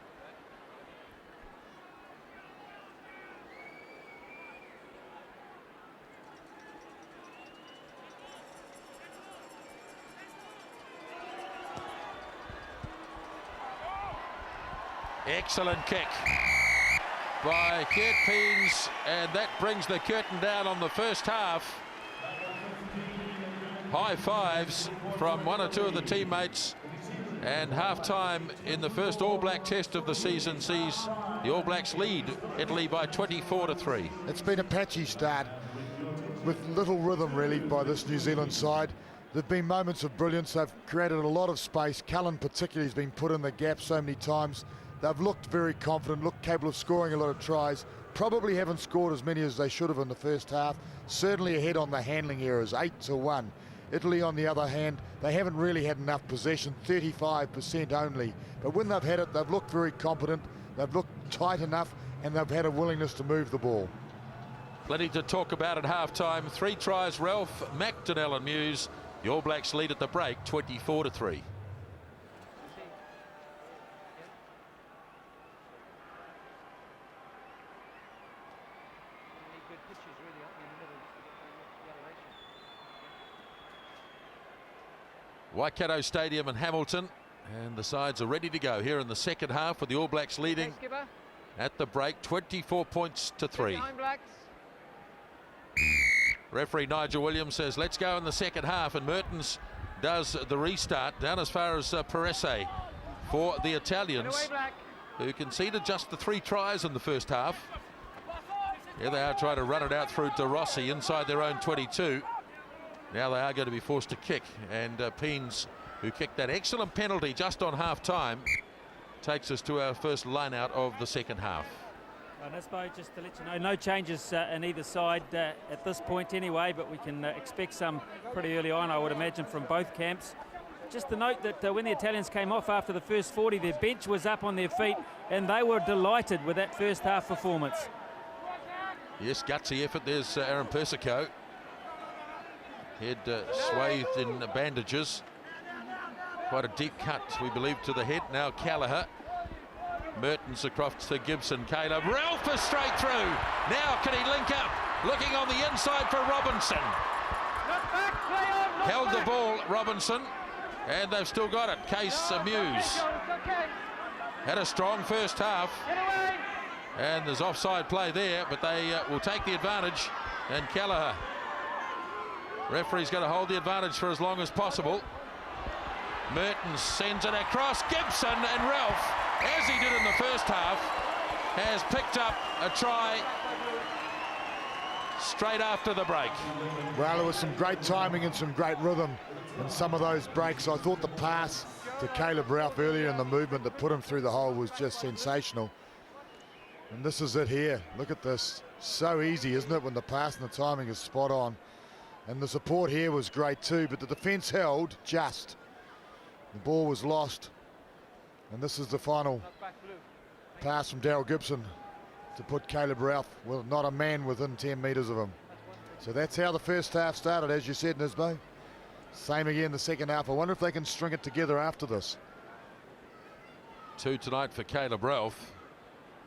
Excellent kick by Gert Peens, and that brings the curtain down on the first half. High fives from one or two of the teammates, and half-time in the first All Black test of the season sees the All Blacks lead Italy by 24-3. It's been a patchy start with little rhythm really by this New Zealand side. There've been moments of brilliance. They've created a lot of space. Cullen particularly has been put in the gap so many times. They've looked very confident, looked capable of scoring a lot of tries. Probably haven't scored as many as they should have in the first half. Certainly ahead on the handling errors, 8-1. Italy, on the other hand, they haven't really had enough possession, 35% only. But when they've had it, they've looked very competent, they've looked tight enough, and they've had a willingness to move the ball. Plenty to talk about at half-time. 3 tries, Ralph, McDonnell and Muse. The All Blacks lead at the break, 24-3. Waikato Stadium in Hamilton, and the sides are ready to go here in the second half, with the All Blacks leading at the break 24 points to 3. Referee Nigel Williams says let's go in the second half, and Mehrtens does the restart down as far as Perese for the Italians, who conceded just the 3 tries in the first half. Here they are trying to run it out through to Rossi inside their own 22. Now they are going to be forced to kick, and Peens who kicked that excellent penalty just on half-time, takes us to our first line-out of the second half. And I suppose just to let you know, no changes in either side at this point anyway, but we can expect some pretty early on, I would imagine, from both camps. Just to note that when the Italians came off after the first 40, their bench was up on their feet, and they were delighted with that first half performance. Yes, gutsy effort. There's Aaron Persico. Head swathed in bandages. Quite a deep cut, we believe, to the head. Now Kelleher. Mehrtens across to Gibson. Caleb. Ralph is straight through. Now can he link up? Looking on the inside for Robinson. Held the ball, Robinson. And they've still got it. Case Muse. Had a strong first half. And there's offside play there, but they will take the advantage. And Kelleher. Referee's going to hold the advantage for as long as possible. Mehrtens sends it across. Gibson, and Ralph, as he did in the first half, has picked up a try straight after the break. Well, there was some great timing and some great rhythm in some of those breaks. I thought the pass to Caleb Ralph earlier in the movement that put him through the hole was just sensational. And this is it here. Look at this. So easy, isn't it, when the pass and the timing is spot on. And the support here was great too, but the defence held just. The ball was lost. And this is the final pass from Daryl Gibson to put Caleb Ralph, well, not a man within 10 metres of him. So that's how the first half started, as you said, Nisbo. Same again the second half. I wonder if they can string it together after this. 2 tonight for Caleb Ralph.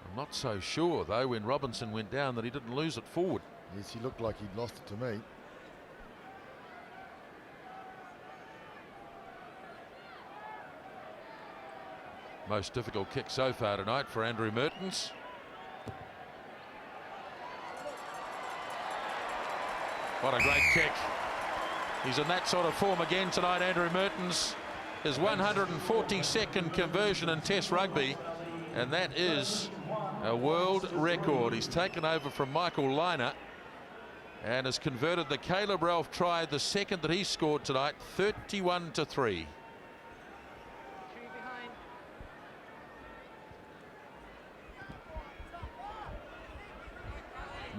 I'm not so sure, though, when Robinson went down, that he didn't lose it forward. Yes, he looked like he'd lost it to me. Most difficult kick so far tonight for Andrew Mehrtens. What a great kick. He's in that sort of form again tonight, Andrew Mehrtens. His 142nd conversion in Test rugby, and that is a world record. He's taken over from Michael Liner and has converted the Caleb Ralph try, the second that he scored tonight, 31-3.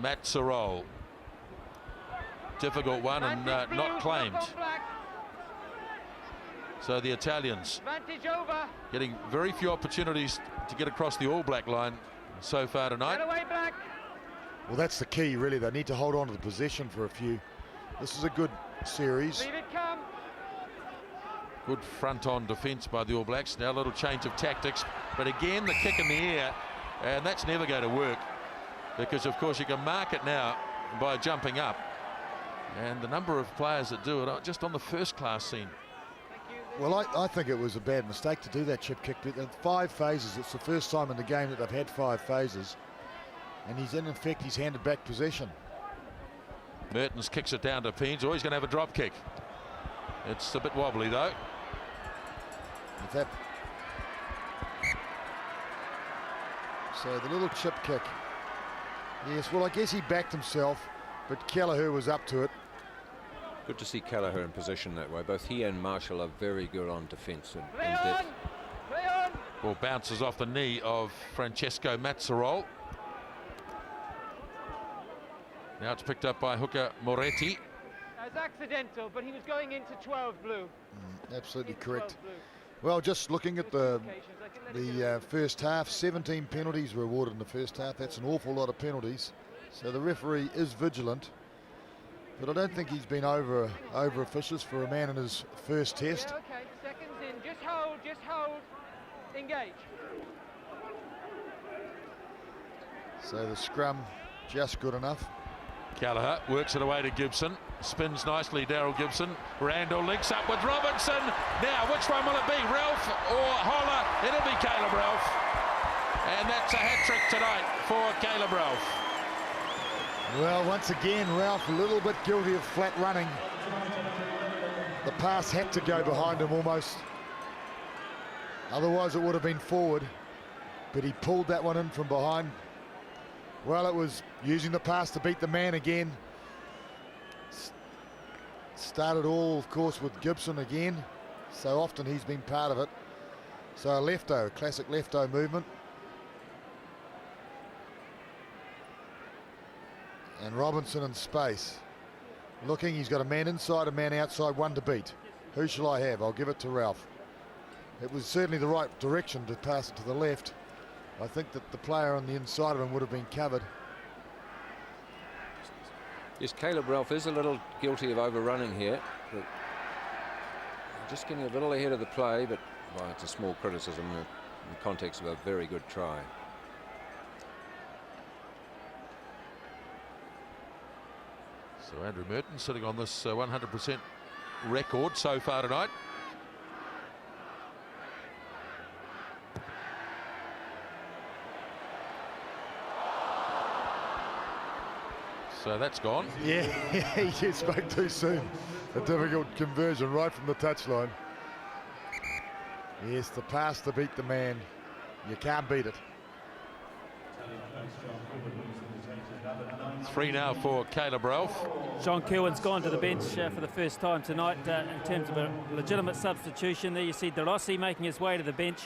Azzurri. Difficult one and not claimed. So the Italians getting very few opportunities to get across the All Black line so far tonight. Well, that's the key, really. They need to hold on to the possession for a few. This is a good series. Good front-on defence by the All Blacks. Now a little change of tactics, but again the kick in the air, and that's never going to work, because of course you can mark it now by jumping up, and the number of players that do it just on the first class scene. Well, I think it was a bad mistake to do that chip kick. 5 phases. It's the first time in the game that they've had 5 phases, and in effect he's handed back possession. Mehrtens kicks it down to Peens. Oh, he's going to have a drop kick. It's a bit wobbly though. With that. So the little chip kick. Yes, well, I guess he backed himself, but Kelleher was up to it. Good to see Kelleher in position that way. Both he and Marshall are very good on defence and depth. Ball bounces off the knee of Francesco Azzurri. Now it's picked up by hooker Moretti. It's accidental, but he was going into 12 blue. Absolutely correct. Well, just looking at the first half, 17 penalties were awarded in the first half. That's an awful lot of penalties. So the referee is vigilant, but I don't think he's been over officious for a man in his first test. Yeah, okay, seconds in. Just hold. Engage. So the scrum just good enough. Kelleher works it away to Gibson. Spins nicely, Daryl Gibson. Randall links up with Robinson. Now, which one will it be, Ralph or Holler? It'll be Caleb Ralph. And that's a hat-trick tonight for Caleb Ralph. Well, once again, Ralph a little bit guilty of flat running. The pass had to go behind him almost. Otherwise, it would have been forward. But he pulled that one in from behind. Well, it was using the pass to beat the man again. Started all, of course, with Gibson again. So often he's been part of it. So a lefto, classic lefto movement. And Robinson in space. Looking, he's got a man inside, a man outside, one to beat. Who shall I have? I'll give it to Ralph. It was certainly the right direction to pass it to the left. I think that the player on the inside of him would have been covered. Yes, Caleb Ralph is a little guilty of overrunning here. But just getting a little ahead of the play, but well, it's a small criticism in the context of a very good try. So Andrew Mehrtens sitting on this 100% record so far tonight. So that's gone. Yeah, he just spoke too soon. A difficult conversion right from the touchline. Yes, the pass to beat the man. You can't beat it. 3 now for Caleb Ralph. John Kirwan's gone to the bench for the first time tonight in terms of a legitimate substitution. There you see De Rossi making his way to the bench,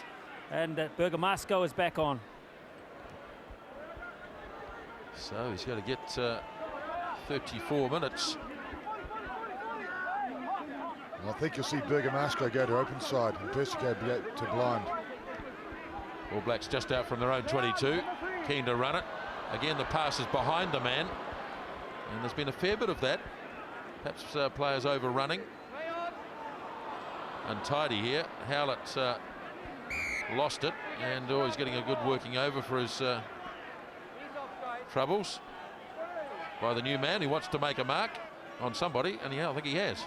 and Bergamasco is back on. So he's going to get 34 minutes. And I think you'll see Bergamasco go to open side and Persico go to blind. All Blacks just out from their own 22, keen to run it. Again, the pass is behind the man, and there's been a fair bit of that. Perhaps players overrunning. Untidy here. Howlett lost it, and he's getting a good working over for his troubles by the new man who wants to make a mark on somebody, and I think he has.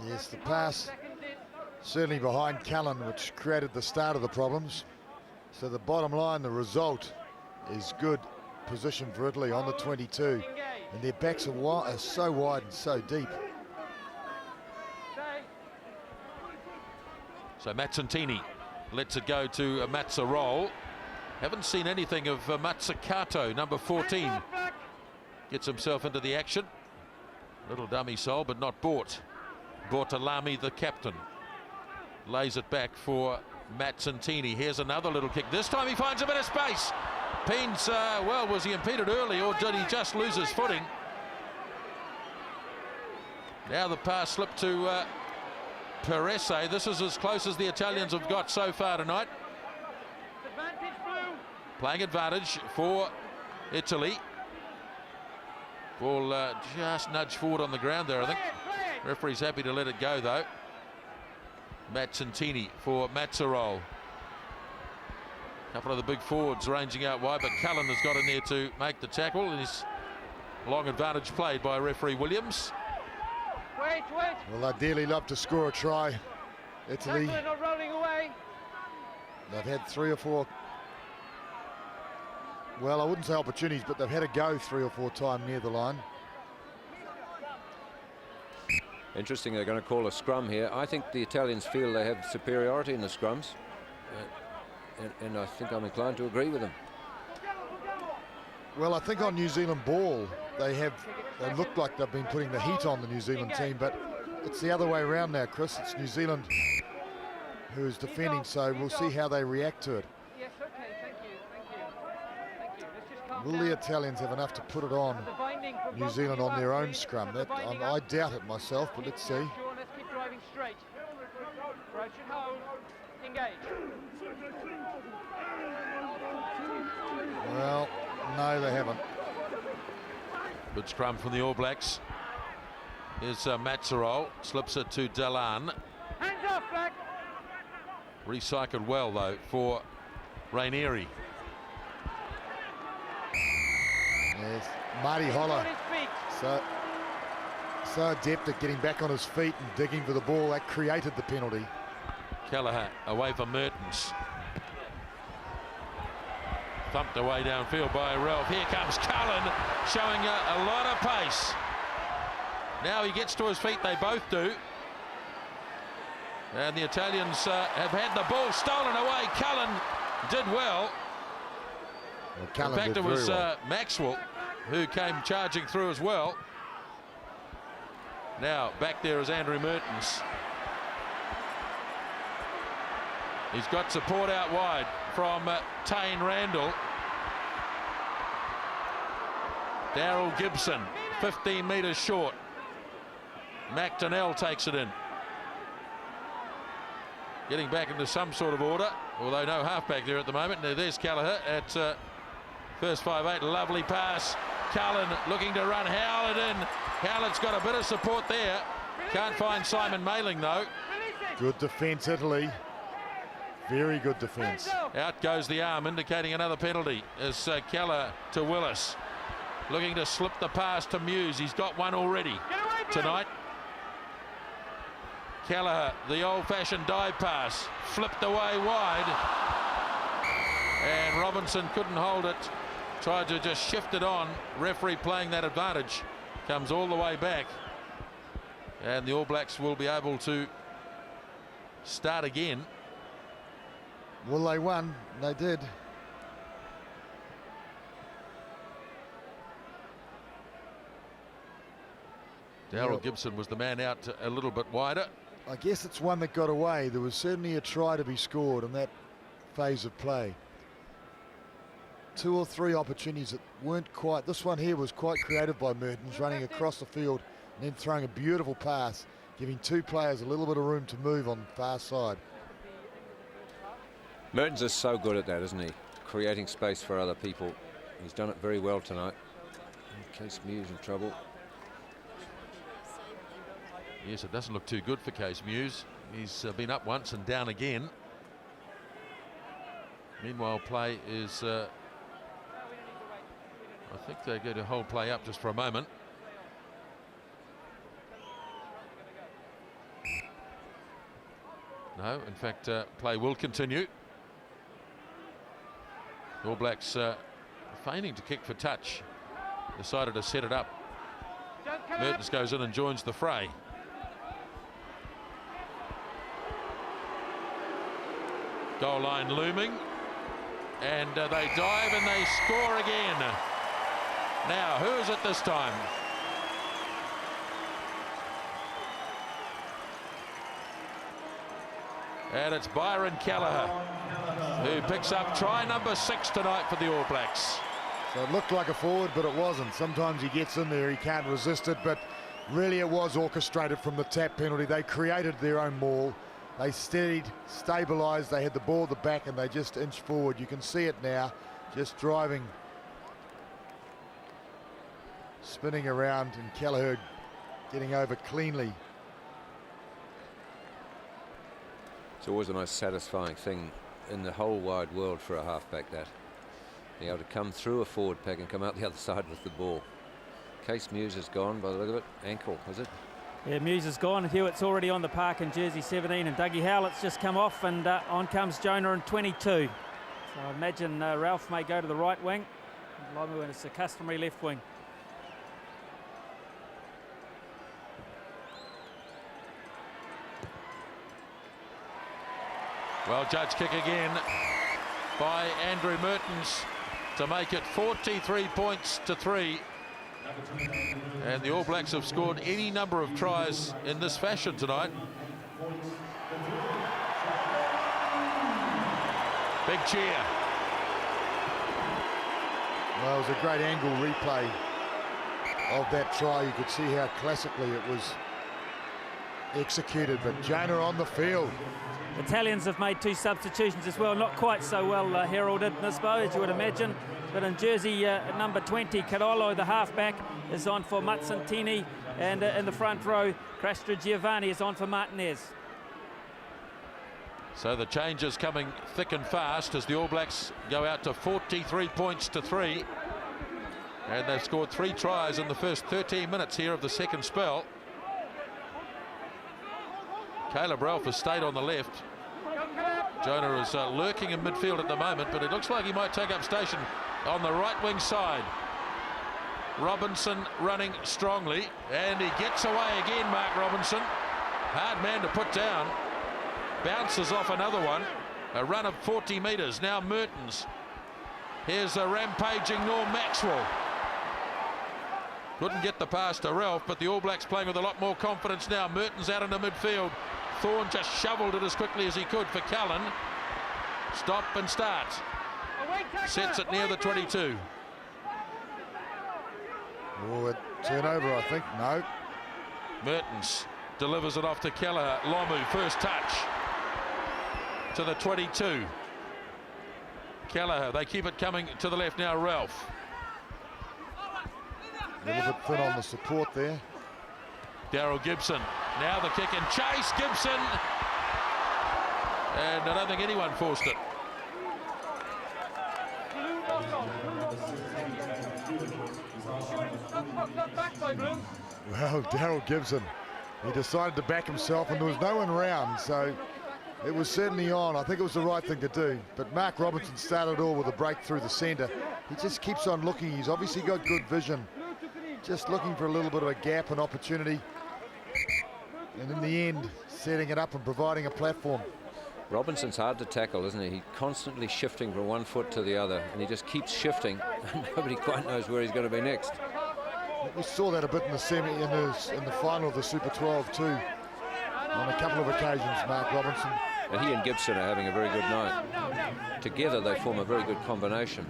Yes, the pass certainly behind Cullen, which created the start of the problems. So the bottom line, the result is good position for Italy on the 22, and their backs are so wide and so deep. So Mazzantini lets it go to Mazzarol. Haven't seen anything of Mazzucato, number 14. Gets himself into the action. Little dummy soul, but not bought. Bortolami, the captain, lays it back for Mazzantini. Here's another little kick. This time he finds a bit of space. Peens, well, was he impeded early, or did he just lose his footing? Now the pass slipped to Perese. This is as close as the Italians have got so far tonight. Playing advantage for Italy. Ball just nudged forward on the ground there, I think. Referee's happy to let it go, though. Mazzantini for Mazzarol. A couple of the big forwards ranging out wide, but Cullen has got in there to make the tackle. And his long advantage played by referee Williams. Well, they'd dearly love to score a try, Italy. Not rolling away. They've had 3 or 4, well, I wouldn't say opportunities, but they've had a go 3 or 4 times near the line. Interesting, they're going to call a scrum here. I think the Italians feel they have superiority in the scrums, and I think I'm inclined to agree with them. Well, I think on New Zealand ball, they look like they've been putting the heat on the New Zealand team, but it's the other way around now, Chris. It's New Zealand who is defending, so we'll see how they react to it. Yes, okay, thank you. Let's just calm Will down. the Italians have enough to put it on The binding from New both Zealand of on you their are own free. scrum? The binding I up. doubt it myself, but let's see. Sure, let's keep driving straight. Approach and hold. Engage. Well, no, they haven't. Good scrum from the All Blacks. Here's Mazzarol, slips it to Delan. Hands off, Black. Recycled well, though, for Rainieri. Yes, Marty Holler, On his feet. so adept at getting back on his feet and digging for the ball. That created the penalty. Kelleher away from Mehrtens. Thumped away downfield by Ralph. Here comes Cullen, showing a lot of pace. Now he gets to his feet, they both do. And the Italians have had the ball stolen away. Cullen did well. Cullen In fact, did it was very well. Maxwell who came charging through as well. Now back there is Andrew Mehrtens. He's got support out wide from Tane Randall. Daryl Gibson, 15 metres short. McDonnell takes it in. Getting back into some sort of order, although no halfback there at the moment. Now there's Kelleher at first 5'8", lovely pass. Cullen looking to run Howlett in. Howlett's got a bit of support there. Can't find Simon Mailing though. Good defence, Italy. Very good defence. Out goes the arm, indicating another penalty as Keller to Willis. Looking to slip the pass to Muse. He's got one already tonight. Kelleher, the old-fashioned dive pass, flipped away wide. And Robinson couldn't hold it. Tried to just shift it on. Referee playing that advantage. Comes all the way back. And the All Blacks will be able to start again. Well, they won. They did. Daryl Gibson was the man out a little bit wider. I guess it's one that got away. There was certainly a try to be scored in that phase of play. 2 or 3 opportunities that weren't quite. This one here was quite creative by Mehrtens, running across the field and then throwing a beautiful pass, giving 2 players a little bit of room to move on the far side. Mehrtens is so good at that, isn't he? Creating space for other people. He's done it very well tonight. In case Muse in trouble. Yes, it doesn't look too good for Case Muse. He's been up once and down again. Meanwhile, play is... I think they're going to hold play up just for a moment. No, in fact, play will continue. All Blacks feigning to kick for touch. Decided to set it up. Mehrtens goes in and joins the fray. Goal line looming. And they dive and they score again. Now, who is it this time? And it's Byron Kelleher, who picks up try number 6 tonight for the All Blacks. So it looked like a forward, but it wasn't. Sometimes he gets in there, he can't resist it, but really it was orchestrated from the tap penalty. They created their own maul. They steadied, stabilised, they had the ball at the back and they just inched forward. You can see it now, just driving, spinning around, and Kelleher getting over cleanly. It's always the most satisfying thing in the whole wide world for a halfback, that. Being able to come through a forward pack and come out the other side with the ball. Case Muse is gone by the look of it. Ankle, is it? Yeah, Muse is gone. Hewitt's already on the park in jersey 17, and Dougie Howlett's just come off, and on comes Jonah in 22. So I imagine Ralph may go to the right wing, and Lomu in a customary left wing. Well, judge kick again by Andrew Mehrtens to make it 43 points to 3. And the All Blacks have scored any number of tries in this fashion tonight. Big cheer. Well, it was a great angle replay of that try. You could see how classically it was executed, but Jonah on the field. Italians have made 2 substitutions as well, not quite so well heralded, Nisbo, as you would imagine. But in jersey number 20, Carollo, the halfback, is on for Mazzantini, and in the front row, Crastra Giovanni is on for Martinez. So the changes coming thick and fast as the All Blacks go out to 43 points to 3. And they've scored 3 tries in the first 13 minutes here of the second spell. Caleb Ralph has stayed on the left. Jonah is lurking in midfield at the moment, but it looks like he might take up station on the right wing side. Robinson running strongly, and he gets away again, Mark Robinson. Hard man to put down. Bounces off another one. A run of 40 metres. Now Mehrtens. Here's a rampaging Norm Maxwell. Couldn't get the pass to Ralph, but the All Blacks playing with a lot more confidence now. Mehrtens out into midfield. Thorne just shoveled it as quickly as he could for Cullen. Stop and start. Sets it near the 22. Oh, a turnover, I think. No. Mehrtens delivers it off to Kelleher. Lomu, first touch to the 22. Kelleher, they keep it coming to the left now. Ralph. A little bit thin on the support there. Daryl Gibson. Now the kick and chase. Gibson. And I don't think anyone forced it. Well, Daryl Gibson, he decided to back himself and there was no one round, so it was certainly on. I think it was the right thing to do. But Mark Robinson started all with a break through the centre. He just keeps on looking. He's obviously got good vision. Just looking for a little bit of a gap and opportunity. And in the end, setting it up and providing a platform. Robinson's hard to tackle, isn't he? He's constantly shifting from one foot to the other, and he just keeps shifting. Nobody quite knows where he's going to be next. We saw that a bit in the final of the Super 12 too. On a couple of occasions, Mark Robinson. And he and Gibson are having a very good night. Together they form a very good combination.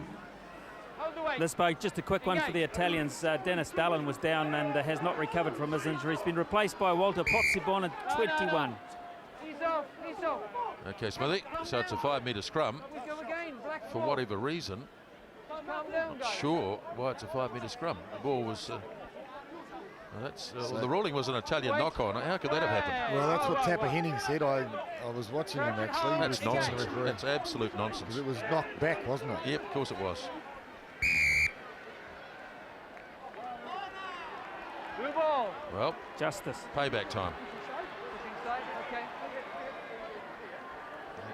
This spoke just a quick one for the Italians. Dennis Dallin was down and has not recovered from his injury. He's been replaced by Walter Potsibon at 21. Okay, Smithy, so it's a 5-metre scrum. For whatever reason, not sure why it's a 5-metre scrum. The ball was... the ruling was an Italian knock-on. How could that have happened? Well, that's what Tapper Henning said. I was watching him actually. That's nonsense. That's absolute nonsense. It was knocked back, wasn't it? Yep, of course it was. Blue ball. Well, Justice. Payback time.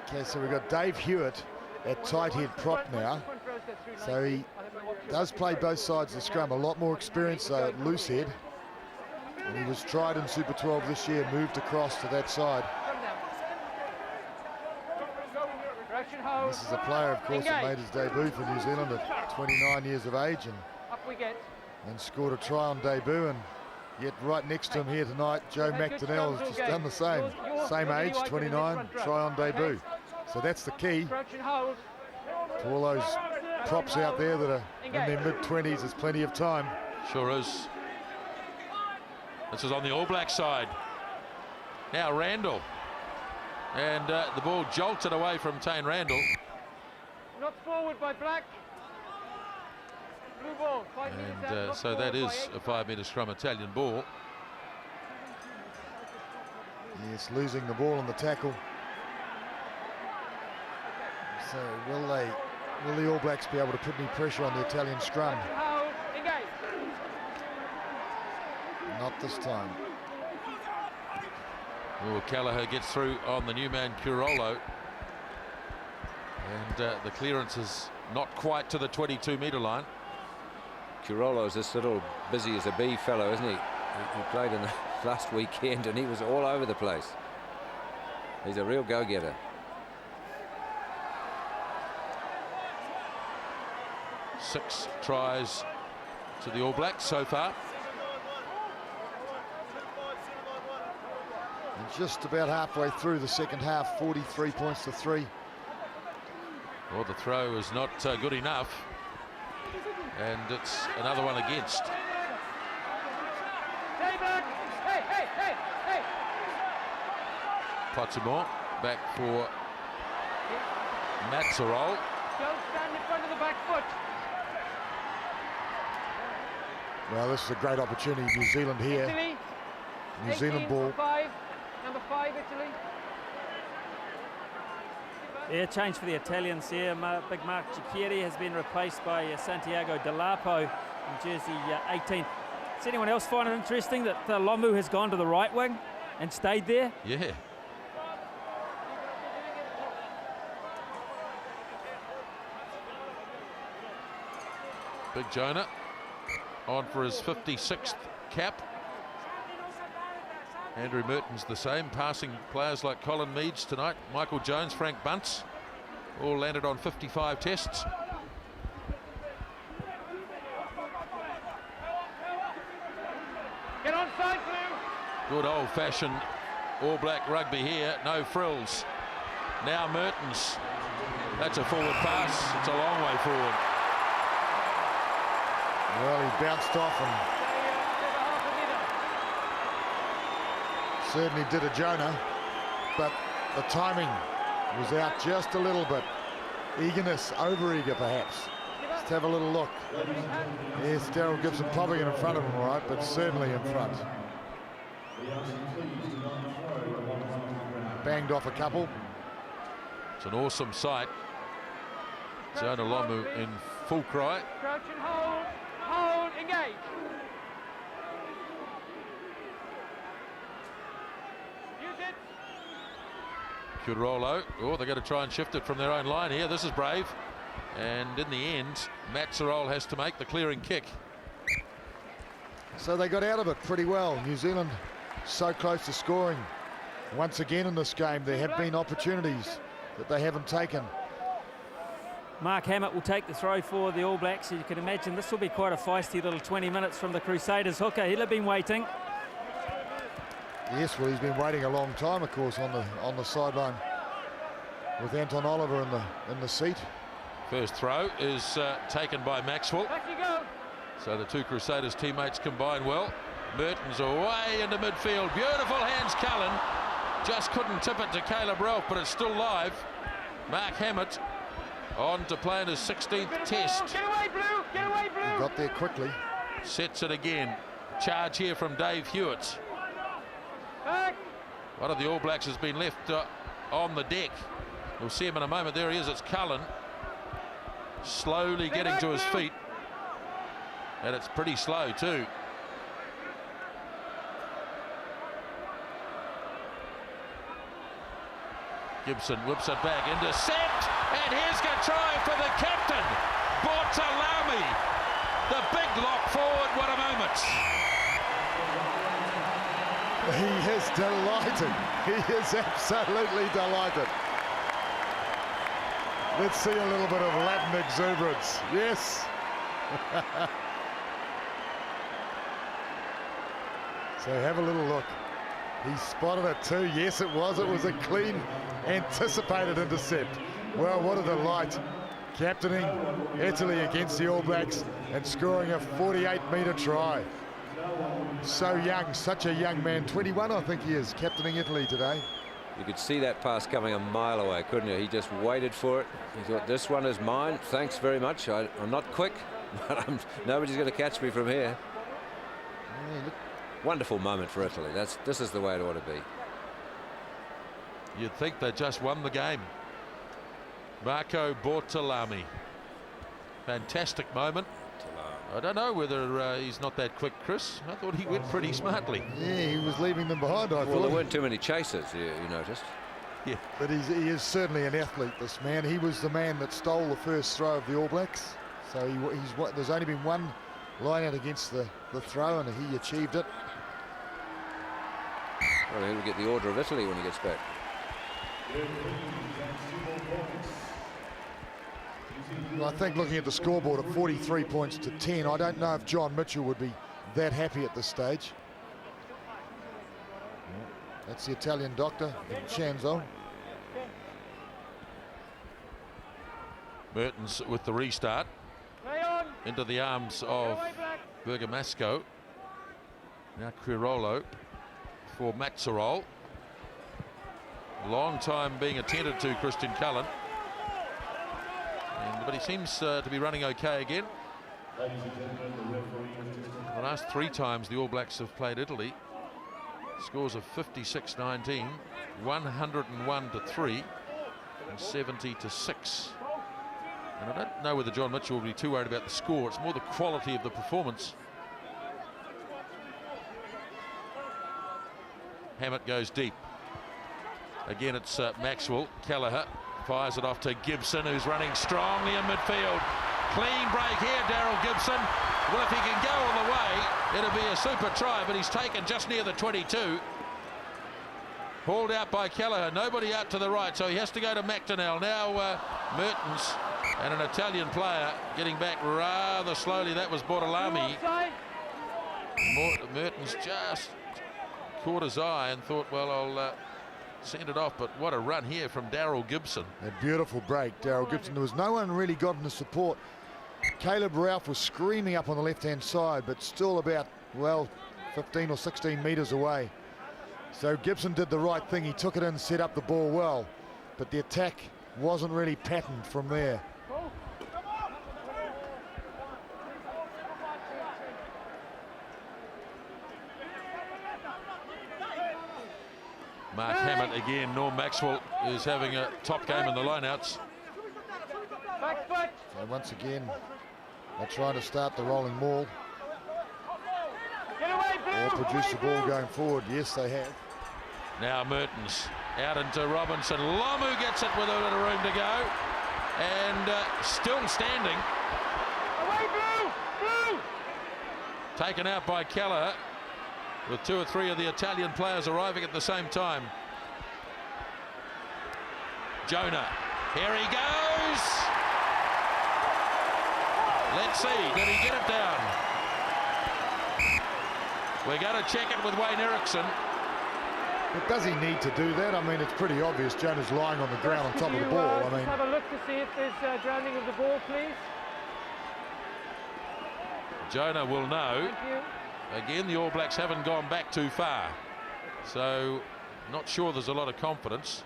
Okay, so we've got Dave Hewitt at tight head prop now. So he does play both sides of the scrum. A lot more experience though at loose head. And he was tried in Super 12 this year, moved across to that side. And this is a player, of course, that made his debut for New Zealand at 29 years of age and scored a try on debut. And yet right next to him here tonight, Joe McDonnell has just done the same. Same age, 29, try on debut. So that's the key to all those props out there that are in their mid-20s. There's plenty of time. Sure is. This is on the All Black side. Now Randall. And the ball jolted away from Tane Randall. Knocked forward by Black. Blue ball. And so that is a 5-metre scrum Italian ball. Yes, losing the ball in the tackle. So will the All Blacks be able to put any pressure on the Italian scrum? Not this time. Oh, Kelleher gets through on the new man Curolo. And the clearance is not quite to the 22-metre line. Curolo's this little busy as a bee fellow, isn't he? He played in the last weekend and he was all over the place. He's a real go-getter. Six tries to the All Blacks so far. And just about halfway through the second half, 43 points to 3. Well, the throw is not good enough. And it's another one against. Potsibon back for Azzurri. Don't stand in front of the back foot. Well, this is a great opportunity. New Zealand here. Italy. New Zealand ball. Number 5, Italy. Yeah, change for the Italians here. Big Mark Cicchieri has been replaced by Santiago Delapo in jersey 18. Does anyone else find it interesting that Lomu has gone to the right wing and stayed there? Yeah. Big Jonah on for his 56th cap. Andrew Mehrtens the same, passing players like Colin Meads tonight, Michael Jones, Frank Bunce, all landed on 55 tests. Good old-fashioned All Black rugby here. No frills. Now Mehrtens. That's a forward pass. It's a long way forward. Well, he bounced off and certainly did a Jonah, but the timing was out just a little bit. Eagerness, over-eager perhaps. Let's have a little look. Yes, Daryl Gibson popping it in front of him, all right, but certainly in front. Banged off a couple. It's an awesome sight. Jonah Lomu in full cry. Crouch and hold, engage. Use it. Curolo. Oh, they're going to try and shift it from their own line here. This is brave. And in the end, Azzurri has to make the clearing kick. So they got out of it pretty well. New Zealand so close to scoring. Once again in this game, there have been opportunities that they haven't taken. Mark Hammett will take the throw for the All Blacks. You can imagine this will be quite a feisty little 20 minutes from the Crusaders hooker. He'll have been waiting. Yes, well, he's been waiting a long time, of course, on the sideline with Anton Oliver in the seat. First throw is taken by Maxwell. Back you go. So the two Crusaders teammates combine well. Mehrtens away into midfield. Beautiful hands, Cullen. Just couldn't tip it to Caleb Ralph, but it's still live. Mark Hammett on to play in his 16th test. Get away, Blue! Get away, Blue! He got there quickly. Sets it again. Charge here from Dave Hewitt. Back! One of the All Blacks has been left on the deck. We'll see him in a moment. There he is. It's Cullen. Slowly getting to his feet. And it's pretty slow too. Gibson whips it back. Intercept. And here's a try for the captain. Bortolami. The big lock forward. What a moment. He is delighted. He is absolutely delighted. Let's see a little bit of Latin exuberance. Yes. So have a little look. He spotted it too. Yes, it was. It was a clean, anticipated intercept. Well, what a delight. Captaining Italy against the All Blacks and scoring a 48-metre try. So young, such a young man. 21, I think he is, captaining Italy today. You could see that pass coming a mile away, couldn't you? He just waited for it. He thought, this one is mine. Thanks very much. I'm not quick, but nobody's going to catch me from here. Yeah, wonderful moment for Italy. This is the way it ought to be. You'd think they just won the game. Marco Bortolami. Fantastic moment. I don't know whether he's not that quick, Chris. I thought he went pretty smartly. Yeah, he was leaving them behind, I thought. Well, there weren't too many chasers, you noticed. Yeah. But he is certainly an athlete, this man. He was the man that stole the first throw of the All Blacks. So there's only been one line out against the throw, and he achieved it. Well, he'll get the Order of Italy when he gets back. I think looking at the scoreboard at 43 points to 10, I don't know if John Mitchell would be that happy at this stage. That's the Italian doctor, Chanzo. Mehrtens with the restart. Into the arms of Bergamasco. Now Curolo for Azzurri. Long time being attended to, Christian Cullen. But he seems to be running okay again. The last 3 times the All Blacks have played Italy, scores of 56-19, 101-3, and 70-6. And I don't know whether John Mitchell will be too worried about the score. It's more the quality of the performance. Hammett goes deep. Again, it's Maxwell. Kelleher fires it off to Gibson, who's running strongly in midfield. Clean break here, Daryl Gibson. Well, if he can go all the way, it'll be a super try, but he's taken just near the 22. Hauled out by Kelleher. Nobody out to the right, so he has to go to McDonnell. Now Mehrtens and an Italian player getting back rather slowly. That was Bortolami. Mehrtens just caught his eye and thought, well, I'll send it off. But what a run here from Daryl Gibson. A beautiful break, Daryl Gibson. There was no one really got in the support. Caleb Ralph was screaming up on the left-hand side, but still about, well, 15 or 16 metres away. So Gibson did the right thing. He took it in, set up the ball well, but the attack wasn't really patterned from there. Mark Hammett again. Norm Maxwell is having a top game in the lineouts. So once again, they're trying to start the rolling maul or produce the ball going forward. Yes, they have. Now Mehrtens out into Robinson. Lomu gets it with a bit of room to go, and still standing. Taken out by Kelleher, with 2 or 3 of the Italian players arriving at the same time. Jonah, here he goes. Let's see, did he get it down? We're going to check it with Wayne Erickson. But does he need to do that? I mean, it's pretty obvious. Jonah's lying on the ground on top of the ball. I mean, have a look to see if there's grounding of the ball, please. Jonah will know. Thank you. Again, the All Blacks haven't gone back too far, so not sure there's a lot of confidence.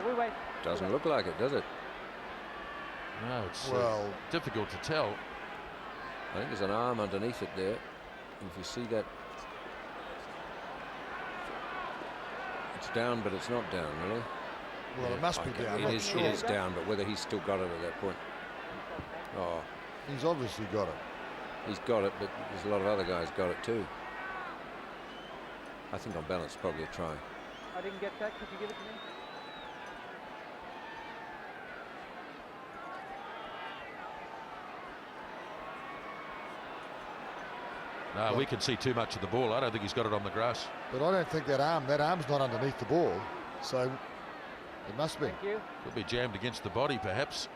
We wait. Doesn't look like it, does it? No, it's well, difficult to tell. I think there's an arm underneath it there. If you see that, it's down, but it's not down, really. well, it must be down. It is down, but whether he's still got it at that point. Oh, He's obviously got it. he's got it, but there's a lot of other guys got it too. I think on balance, probably a try. I didn't get that. Could you give it to me? No, we can see too much of the ball. I don't think he's got it on the grass. But I don't think that arm's not underneath the ball. So it must be. Thank you. Could be jammed against the body, perhaps.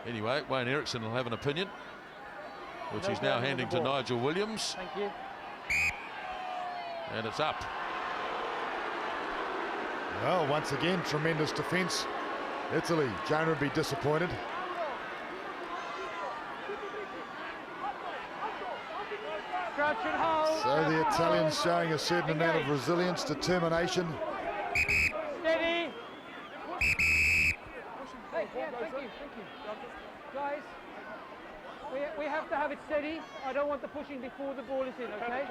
Anyway, Wayne Erickson will have an opinion, which No he's now grounding of handing the to ball. Nigel Williams. Thank you. And it's up. Well, once again, tremendous defence. Italy. Jonah would be disappointed. Crouch and hold. So the Italians showing a certain amount of resilience, determination. Steady. Hey, yeah, thank you. Guys, we have to have it steady. I don't want the pushing before the ball is in, okay?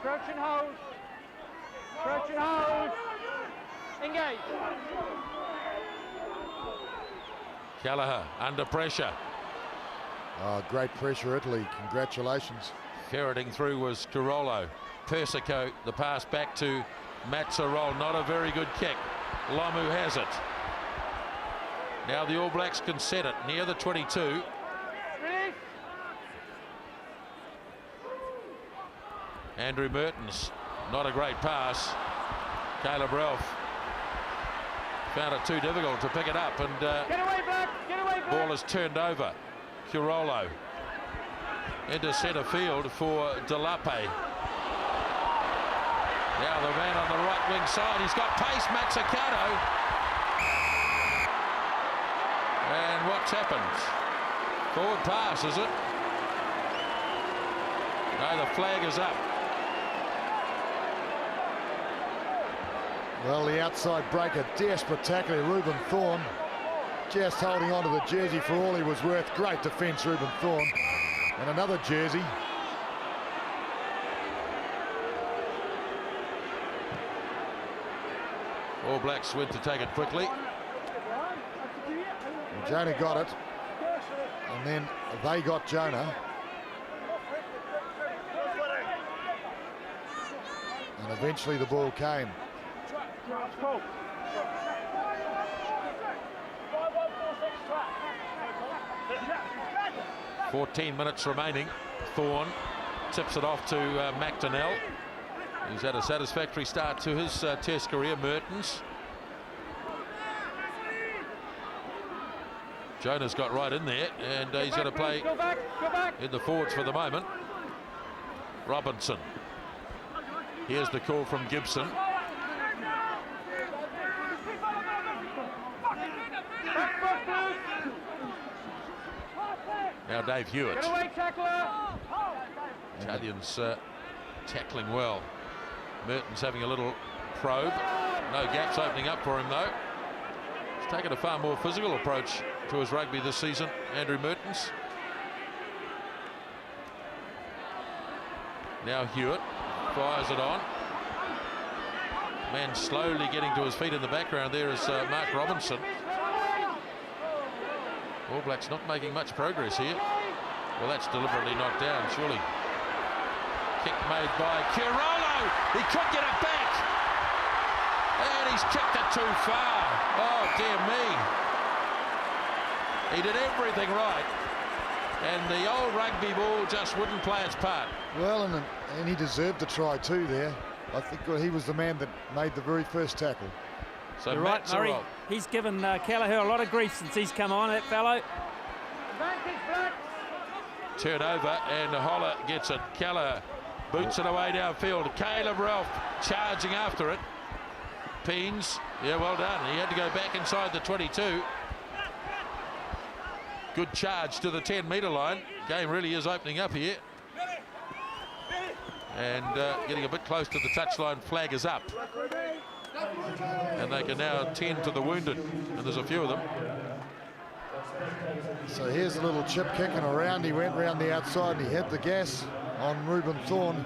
Crouch and hold. Crouch and hold. Engage. Kelleher under pressure. Oh, great pressure, Italy. Congratulations. Ferreting through was Carollo. Persico, the pass back to Mazzarol. Not a very good kick. Lomu has it. Now the All Blacks can set it near the 22. Release. Andrew Mehrtens, not a great pass. Caleb Ralph found it too difficult to pick it up, and Get away, Black. Get away, Black. ball is turned over. Carollo into centre field for Delape. Now the man on the right wing side, he's got pace, Mazzucato. And what's happened? Forward pass, is it? No, the flag is up. Well, the outside breaker, desperate tackler, Reuben Thorne, just holding on to the jersey for all he was worth. Great defence, Reuben Thorne. And another jersey. All Blacks went to take it quickly. Well, Jonah got it. And then they got Jonah. And eventually the ball came. 14 minutes remaining. Thorne tips it off to McDonnell, who's had a satisfactory start to his Test career. Mehrtens. Jonah's got right in there, and he's going to play Go back. in the forwards for the moment. Robinson. Here's the call from Gibson. Now Dave Hewitt. Get away, tackler. Italians tackling well. Mehrtens having a little probe. No gaps opening up for him though. He's taken a far more physical approach to his rugby this season, Andrew Mehrtens. Now Hewitt fires it on. Man slowly getting to his feet in the background there is Mark Robinson. All Blacks not making much progress here. Well, that's deliberately knocked down, surely. Kick made by Kirolo. He could get it back. And he's kicked it too far. Oh, dear me. He did everything right. And the old rugby ball just wouldn't play its part. Well, and he deserved the try too there. I think he was the man that made the very first tackle. So You're right, Murray. Azzurri. He's given Kelleher a lot of grief since he's come on, that fellow. Turnover, and Holler gets it. Kelleher boots it away downfield. Caleb Ralph charging after it. Peens, yeah, well done. He had to go back inside the 22. Good charge to the 10-metre line. Game really is opening up here. And getting a bit close to the touchline. Flag is up. And they can now tend to the wounded. And there's a few of them. So here's a little chip kick and around. He went round the outside and he hit the gas on Reuben Thorne.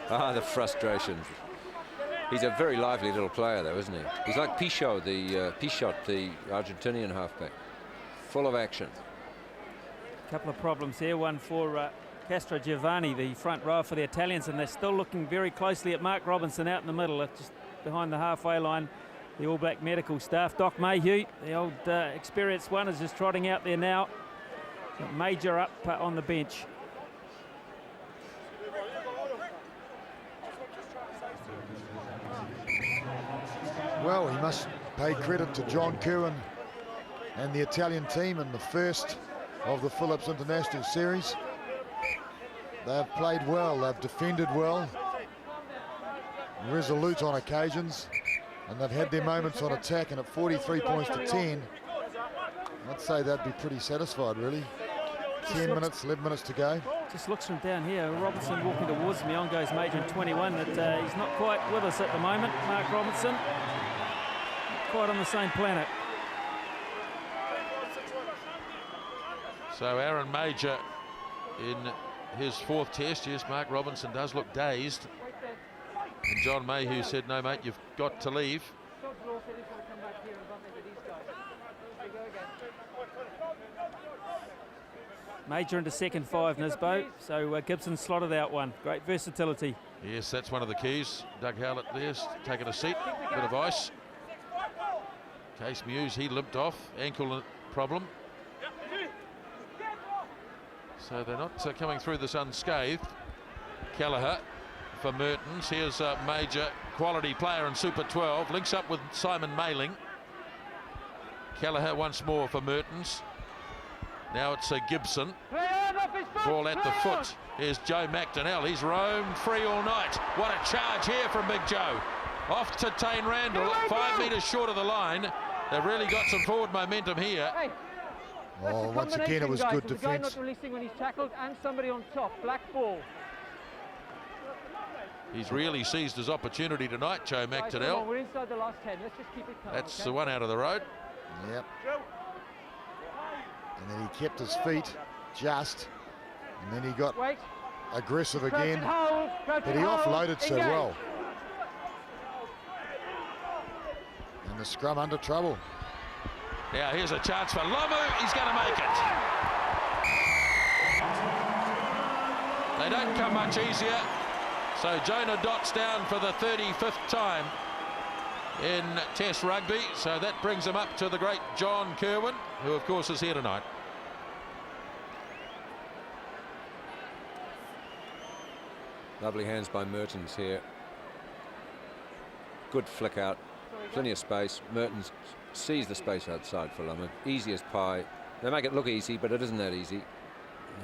Ah, the frustration. He's a very lively little player, though, isn't he? He's like Pichot, the Argentinian halfback. Full of action. A couple of problems here. One for Castro Giovanni, the front row for the Italians, and they're still looking very closely at Mark Robinson out in the middle, just behind the halfway line. The All Black medical staff. Doc Mayhew, the old experienced one, is just trotting out there now. Got Major up on the bench. Well, he must pay credit to John Kerwin and the Italian team in the first of the Phillips International Series. They've played well, they've defended well, resolute on occasions, and they've had their moments on attack, and at 43 points to 10, I'd say they'd be pretty satisfied, really. 10 minutes, 11 minutes to go. Just looks from down here. Robinson walking towards me. On goes Major in 21. That he's not quite with us at the moment, Mark Robinson. Not quite on the same planet. So Aaron Major in his fourth test. Yes, Mark Robinson does look dazed. And John Mayhew said, no, mate, you've got to leave. Major into second five, Nisbo. So Gibson slotted out one. Great versatility. Yes, that's one of the keys. Doug Howlett there's taking a seat. Bit of ice. Case Muse, he limped off. Ankle problem. So they're not coming through this unscathed. Kelleher for Mehrtens. Here's a Major, quality player in Super 12. Links up with Simon Mayling. Kelleher once more for Mehrtens. Now it's Gibson. Ball at the foot. Here's Joe McDonnell. He's roamed free all night. What a charge here from Big Joe. Off to Tane Randall, 5 metres short of the line. They've really got some forward momentum here. Hey, Oh, once again, it was good The guy defence. not releasing when he's tackled and somebody on top. Black ball. He's really seized his opportunity tonight, Joe Right, come on, McDonnell. we're inside the last 10. Let's just keep it calm. That's okay? the one out of the road. Yep. And then he kept his feet just. And then he got Wait. aggressive Crouch again. and hold, crouch But and he hold. offloaded so Engage. well. And the scrum under trouble. Now here's a chance for Lomu. He's going to make it. They don't come much easier. So Jonah dots down for the 35th time in Test rugby. So that brings him up to the great John Kerwin, who of course is here tonight. Lovely hands by Mehrtens here. Good flick out. Sorry, plenty of space. Mehrtens sees the space outside for Lomu. Easy as pie. They make it look easy, but it isn't that easy.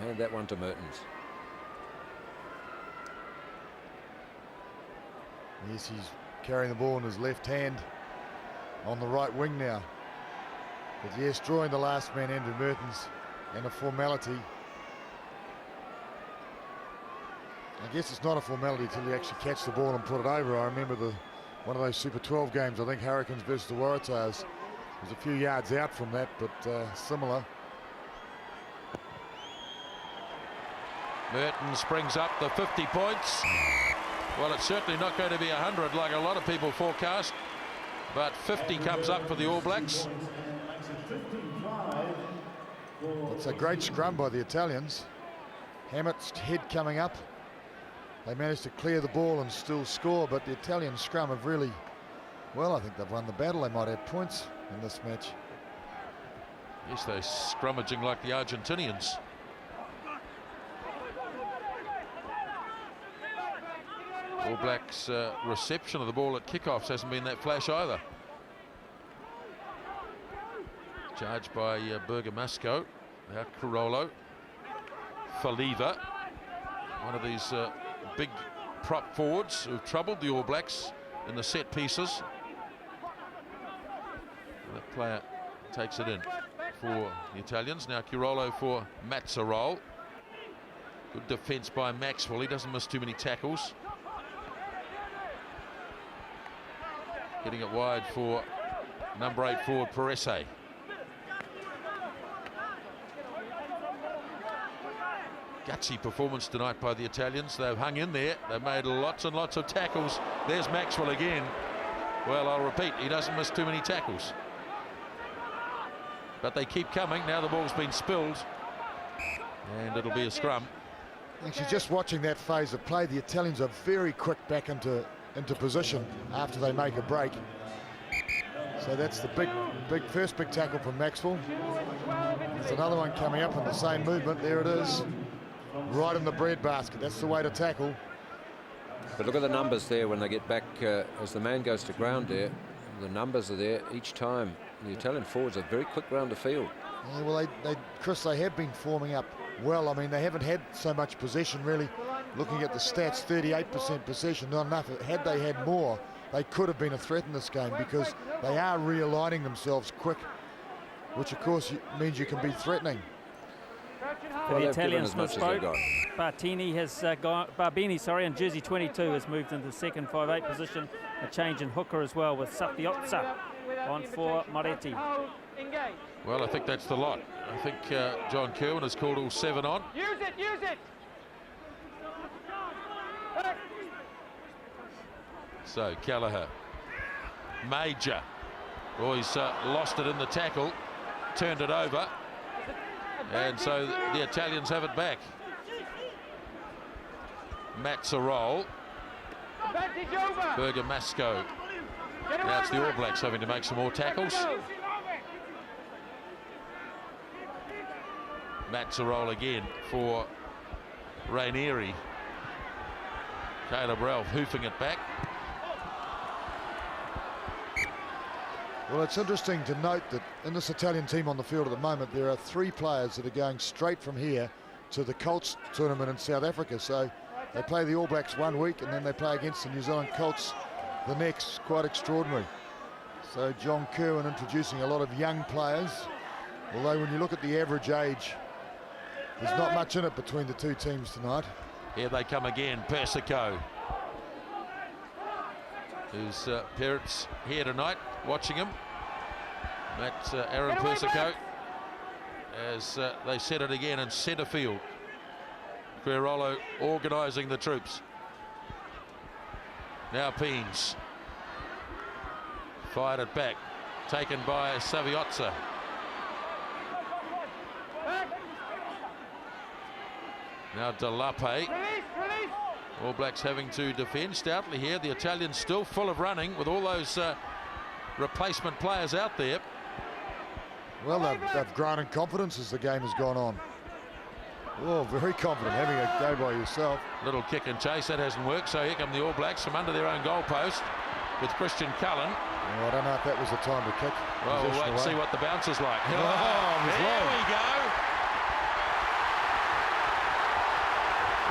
Hand that one to Mehrtens. Yes, he's carrying the ball in his left hand on the right wing now. But yes, drawing the last man, Andrew Mehrtens, and a formality. I guess it's not a formality until you actually catch the ball and put it over. I remember one of those Super 12 games, I think Hurricanes versus the Waratahs, was a few yards out from that, but similar. Mehrtens brings up the 50 points. Well, it's certainly not going to be 100 like a lot of people forecast, but 50 comes up for the All Blacks. It's a great scrum by the Italians. Hammett's head coming up. They managed to clear the ball and still score, but the Italian scrum have really, well, I think they've won the battle. They might have points in this match. Yes, they're scrummaging like the Argentinians. All Blacks' reception of the ball at kickoffs hasn't been that flash either. Charged by Bergamasco. Now Carollo. Faliva. One of these big prop forwards who've troubled the All Blacks in the set pieces. That player takes it in for the Italians. Now Carollo for Azzurri. Good defence by Maxwell. He doesn't miss too many tackles. Getting it wide for number 8 forward Perese. Gutsy performance tonight by the Italians. They've hung in there. They've made lots and lots of tackles. There's Maxwell again. Well, I'll repeat, he doesn't miss too many tackles. But they keep coming. Now the ball's been spilled. And it'll be a scrum. Actually, just watching that phase of play, the Italians are very quick back into position after they make a break. So that's the first big tackle from Maxwell. There's another one coming up in the same movement. There it is. Right in the breadbasket. That's the way to tackle. But look at the numbers there when they get back, as the man goes to ground there. The numbers are there each time. The Italian forwards are very quick round the field. Yeah, well, Chris, they have been forming up well. I mean, they haven't had so much possession, really. Looking at the stats, 38% possession, not enough. Had they had more, they could have been a threat in this game because they are realigning themselves quick, which, of course, means you can be threatening. For the Italians, Barbini and jersey 22 has moved into the second 5'8" position. A change in hooker as well with Safiotza on for Moretti. Well, I think that's the lot. I think John Kerwin has called all 7 on. Use it! So Kelleher, Major. Oh, he's lost it in the tackle, turned it over. And so the Italians have it back. Azzurri. Bergamasco. Now it's the All Blacks having to make some more tackles. Azzurri again for Rainieri. Caleb Ralph hoofing it back. Well, it's interesting to note that in this Italian team on the field at the moment, there are 3 players that are going straight from here to the Colts tournament in South Africa. So they play the All Blacks one week and then they play against the New Zealand Colts the next. Quite extraordinary. So John Kerwin introducing a lot of young players, although when you look at the average age, there's not much in it between the two teams tonight. Here they come again, Persico. Whose parents here tonight watching him. That's Aaron Persico as they set it again in centre field. Quirolo organising the troops. Now Peens. Fired it back. Taken by Saviotza. Now Delape. All Blacks having to defend stoutly here. The Italians still full of running with all those replacement players out there. Well, they've grown in confidence as the game has gone on. Oh, very confident, having a go by yourself. Little kick and chase, that hasn't worked. So here come the All Blacks from under their own goal post. with Christian Cullen. Well, I don't know if that was the time to kick. Well, we'll wait and see what the bounce is like. Oh, it was here long. we go.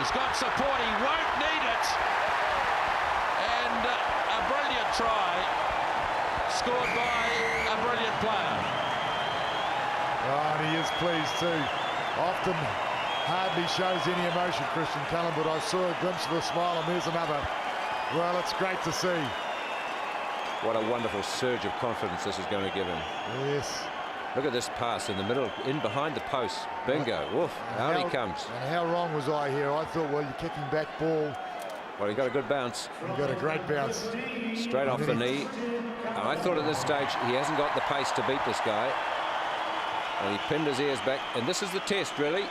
He's got support. He won't need it. And a brilliant try, scored by a brilliant player. Oh, and he is pleased too. Often hardly shows any emotion, Christian Cullen, but I saw a glimpse of a smile, and there's another. Well, it's great to see. What a wonderful surge of confidence this is going to give him. Yes. Look at this pass in the middle, in behind the post. Bingo. Woof. Out he comes. And how wrong was I here? I thought, well, you're kicking back ball. Well, he got a good bounce. He got a great bounce. Straight off the knee. And I thought at this stage he hasn't got the pace to beat this guy. And he pinned his ears back. And this is the test, really.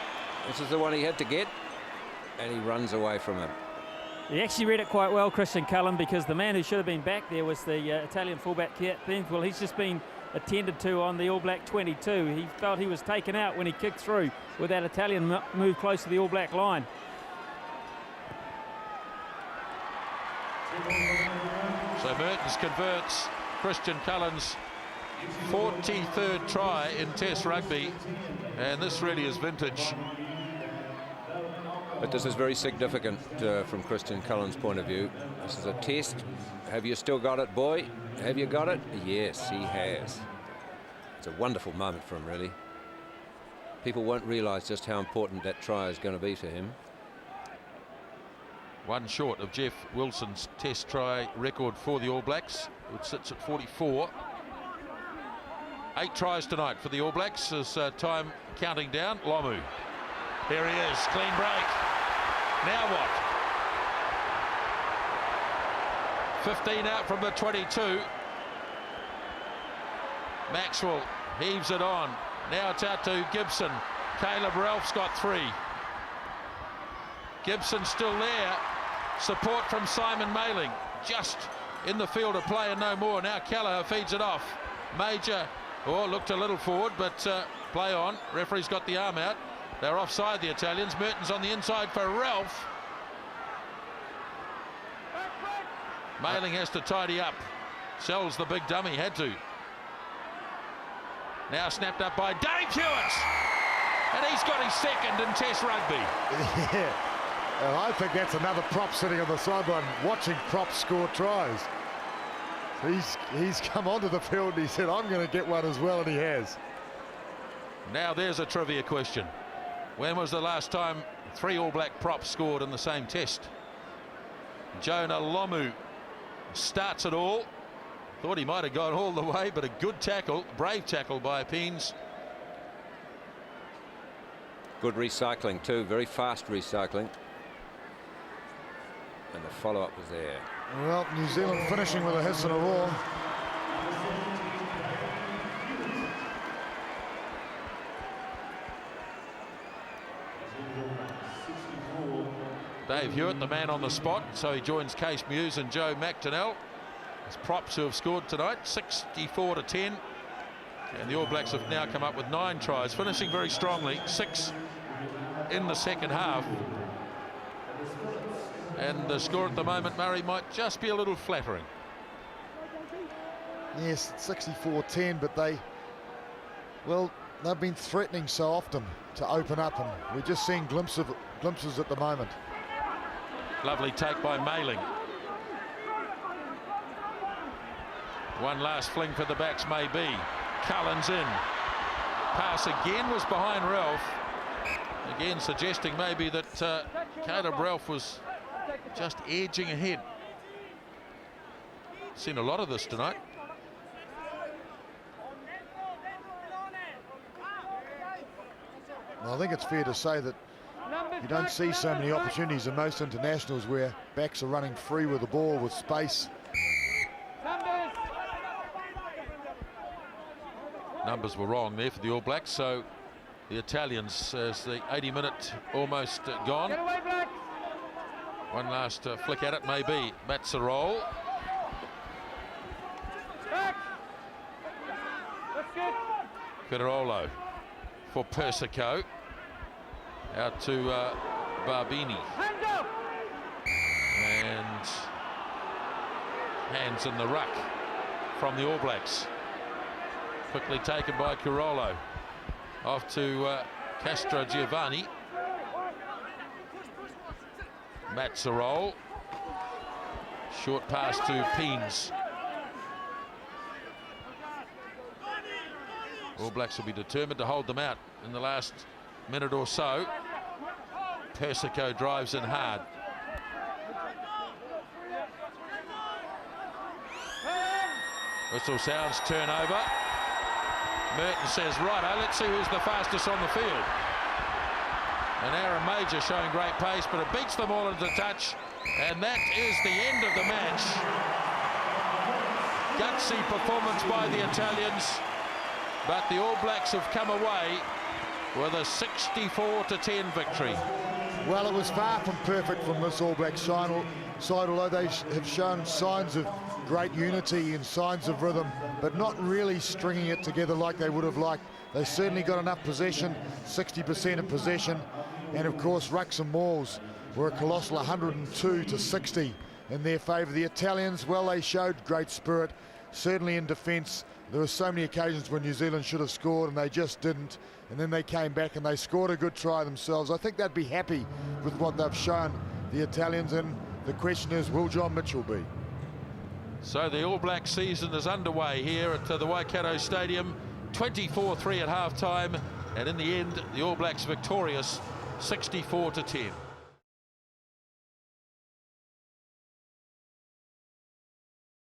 This is the one he had to get. And he runs away from him. He actually read it quite well, Christian Cullen, because the man who should have been back there was the Italian fullback Ferns. Well, he's just been attended to on the All Black 22. He felt he was taken out when he kicked through with that Italian move close to the All Black line. So Mehrtens converts Christian Cullen's 43rd try in Test rugby, and this really is vintage. But this is very significant from Christian Cullen's point of view. This is a test. Have you still got it, boy? Have you got it? Yes, he has. It's a wonderful moment for him, really. People won't realise just how important that try is going to be to him. One short of Jeff Wilson's Test try record for the All Blacks, which sits at 44. 8 tries tonight for the All Blacks as time counting down. Lomu. There he is, clean break. Now what? 15 out from the 22. Maxwell heaves it on. Now it's out to Gibson. Caleb Ralph's got 3. Gibson still there. Support from Simon Mailing. Just in the field of play and no more. Now Kelleher feeds it off. Major, looked a little forward, but play on. Referee's got the arm out. They're offside, the Italians. Mehrtens on the inside for Ralph. Mailing has to tidy up. Sells the big dummy, had to. Now snapped up by Dave Hewitt. And he's got his second in Test rugby. Yeah. Well, I think that's another prop sitting on the sideline watching props score tries. He's come onto the field and he said, I'm going to get one as well, and he has. Now there's a trivia question. When was the last time 3 All Black props scored in the same test? Jonah Lomu starts it all. Thought he might have gone all the way, but a good tackle, brave tackle by Peens. Good recycling too, very fast recycling. And the follow-up was there. Well, New Zealand finishing with a hiss and a roar. Dave Hewitt, the man on the spot, so he joins Case Muse and Joe McDonnell as props who have scored tonight, 64-10. And the All Blacks have now come up with 9 tries, finishing very strongly, 6 in the second half. And the score at the moment, Murray, might just be a little flattering. Yes, 64-10, but they've been threatening so often to open up, and we're just seeing glimpses at the moment. Lovely take by Mailing. One last fling for the backs maybe. Cullen's in. Pass again was behind Ralph. Again suggesting maybe that Caleb Ralph was just edging ahead. Seen a lot of this tonight. Well, I think it's fair to say that you don't see so many opportunities in most internationals where backs are running free with the ball with space. Numbers were wrong there for the All Blacks, so the Italians, as the 80-minute almost gone. One last flick at it, maybe. Azzurri. Federolo for Persico. Out to Barbini. And hands in the ruck from the All Blacks. Quickly taken by Carollo. Off to Castro Giovanni. Mazzarol. Short pass to Peens. All Blacks will be determined to hold them out in the last minute or so. Persico drives in hard. Whistle sounds turnover. Mehrtens says, righto, let's see who's the fastest on the field. And Aaron Major showing great pace, but it beats them all into touch. And that is the end of the match. Gutsy performance by the Italians, but the All Blacks have come away with a 64-10 victory. Well, it was far from perfect from this All Black side, although they have shown signs of great unity and signs of rhythm, but not really stringing it together like they would have liked. They certainly got enough possession, 60% of possession, and of course rucks and mauls were a colossal 102-60 in their favour. The Italians, well, they showed great spirit, certainly in defence. There were so many occasions when New Zealand should have scored and they just didn't, and then they came back and they scored a good try themselves. I think they'd be happy with what they've shown, the Italians, and the question is, will John Mitchell be? So the All Black season is underway here at the Waikato Stadium. 24-3 at half-time, and in the end, the All Blacks victorious 64-10.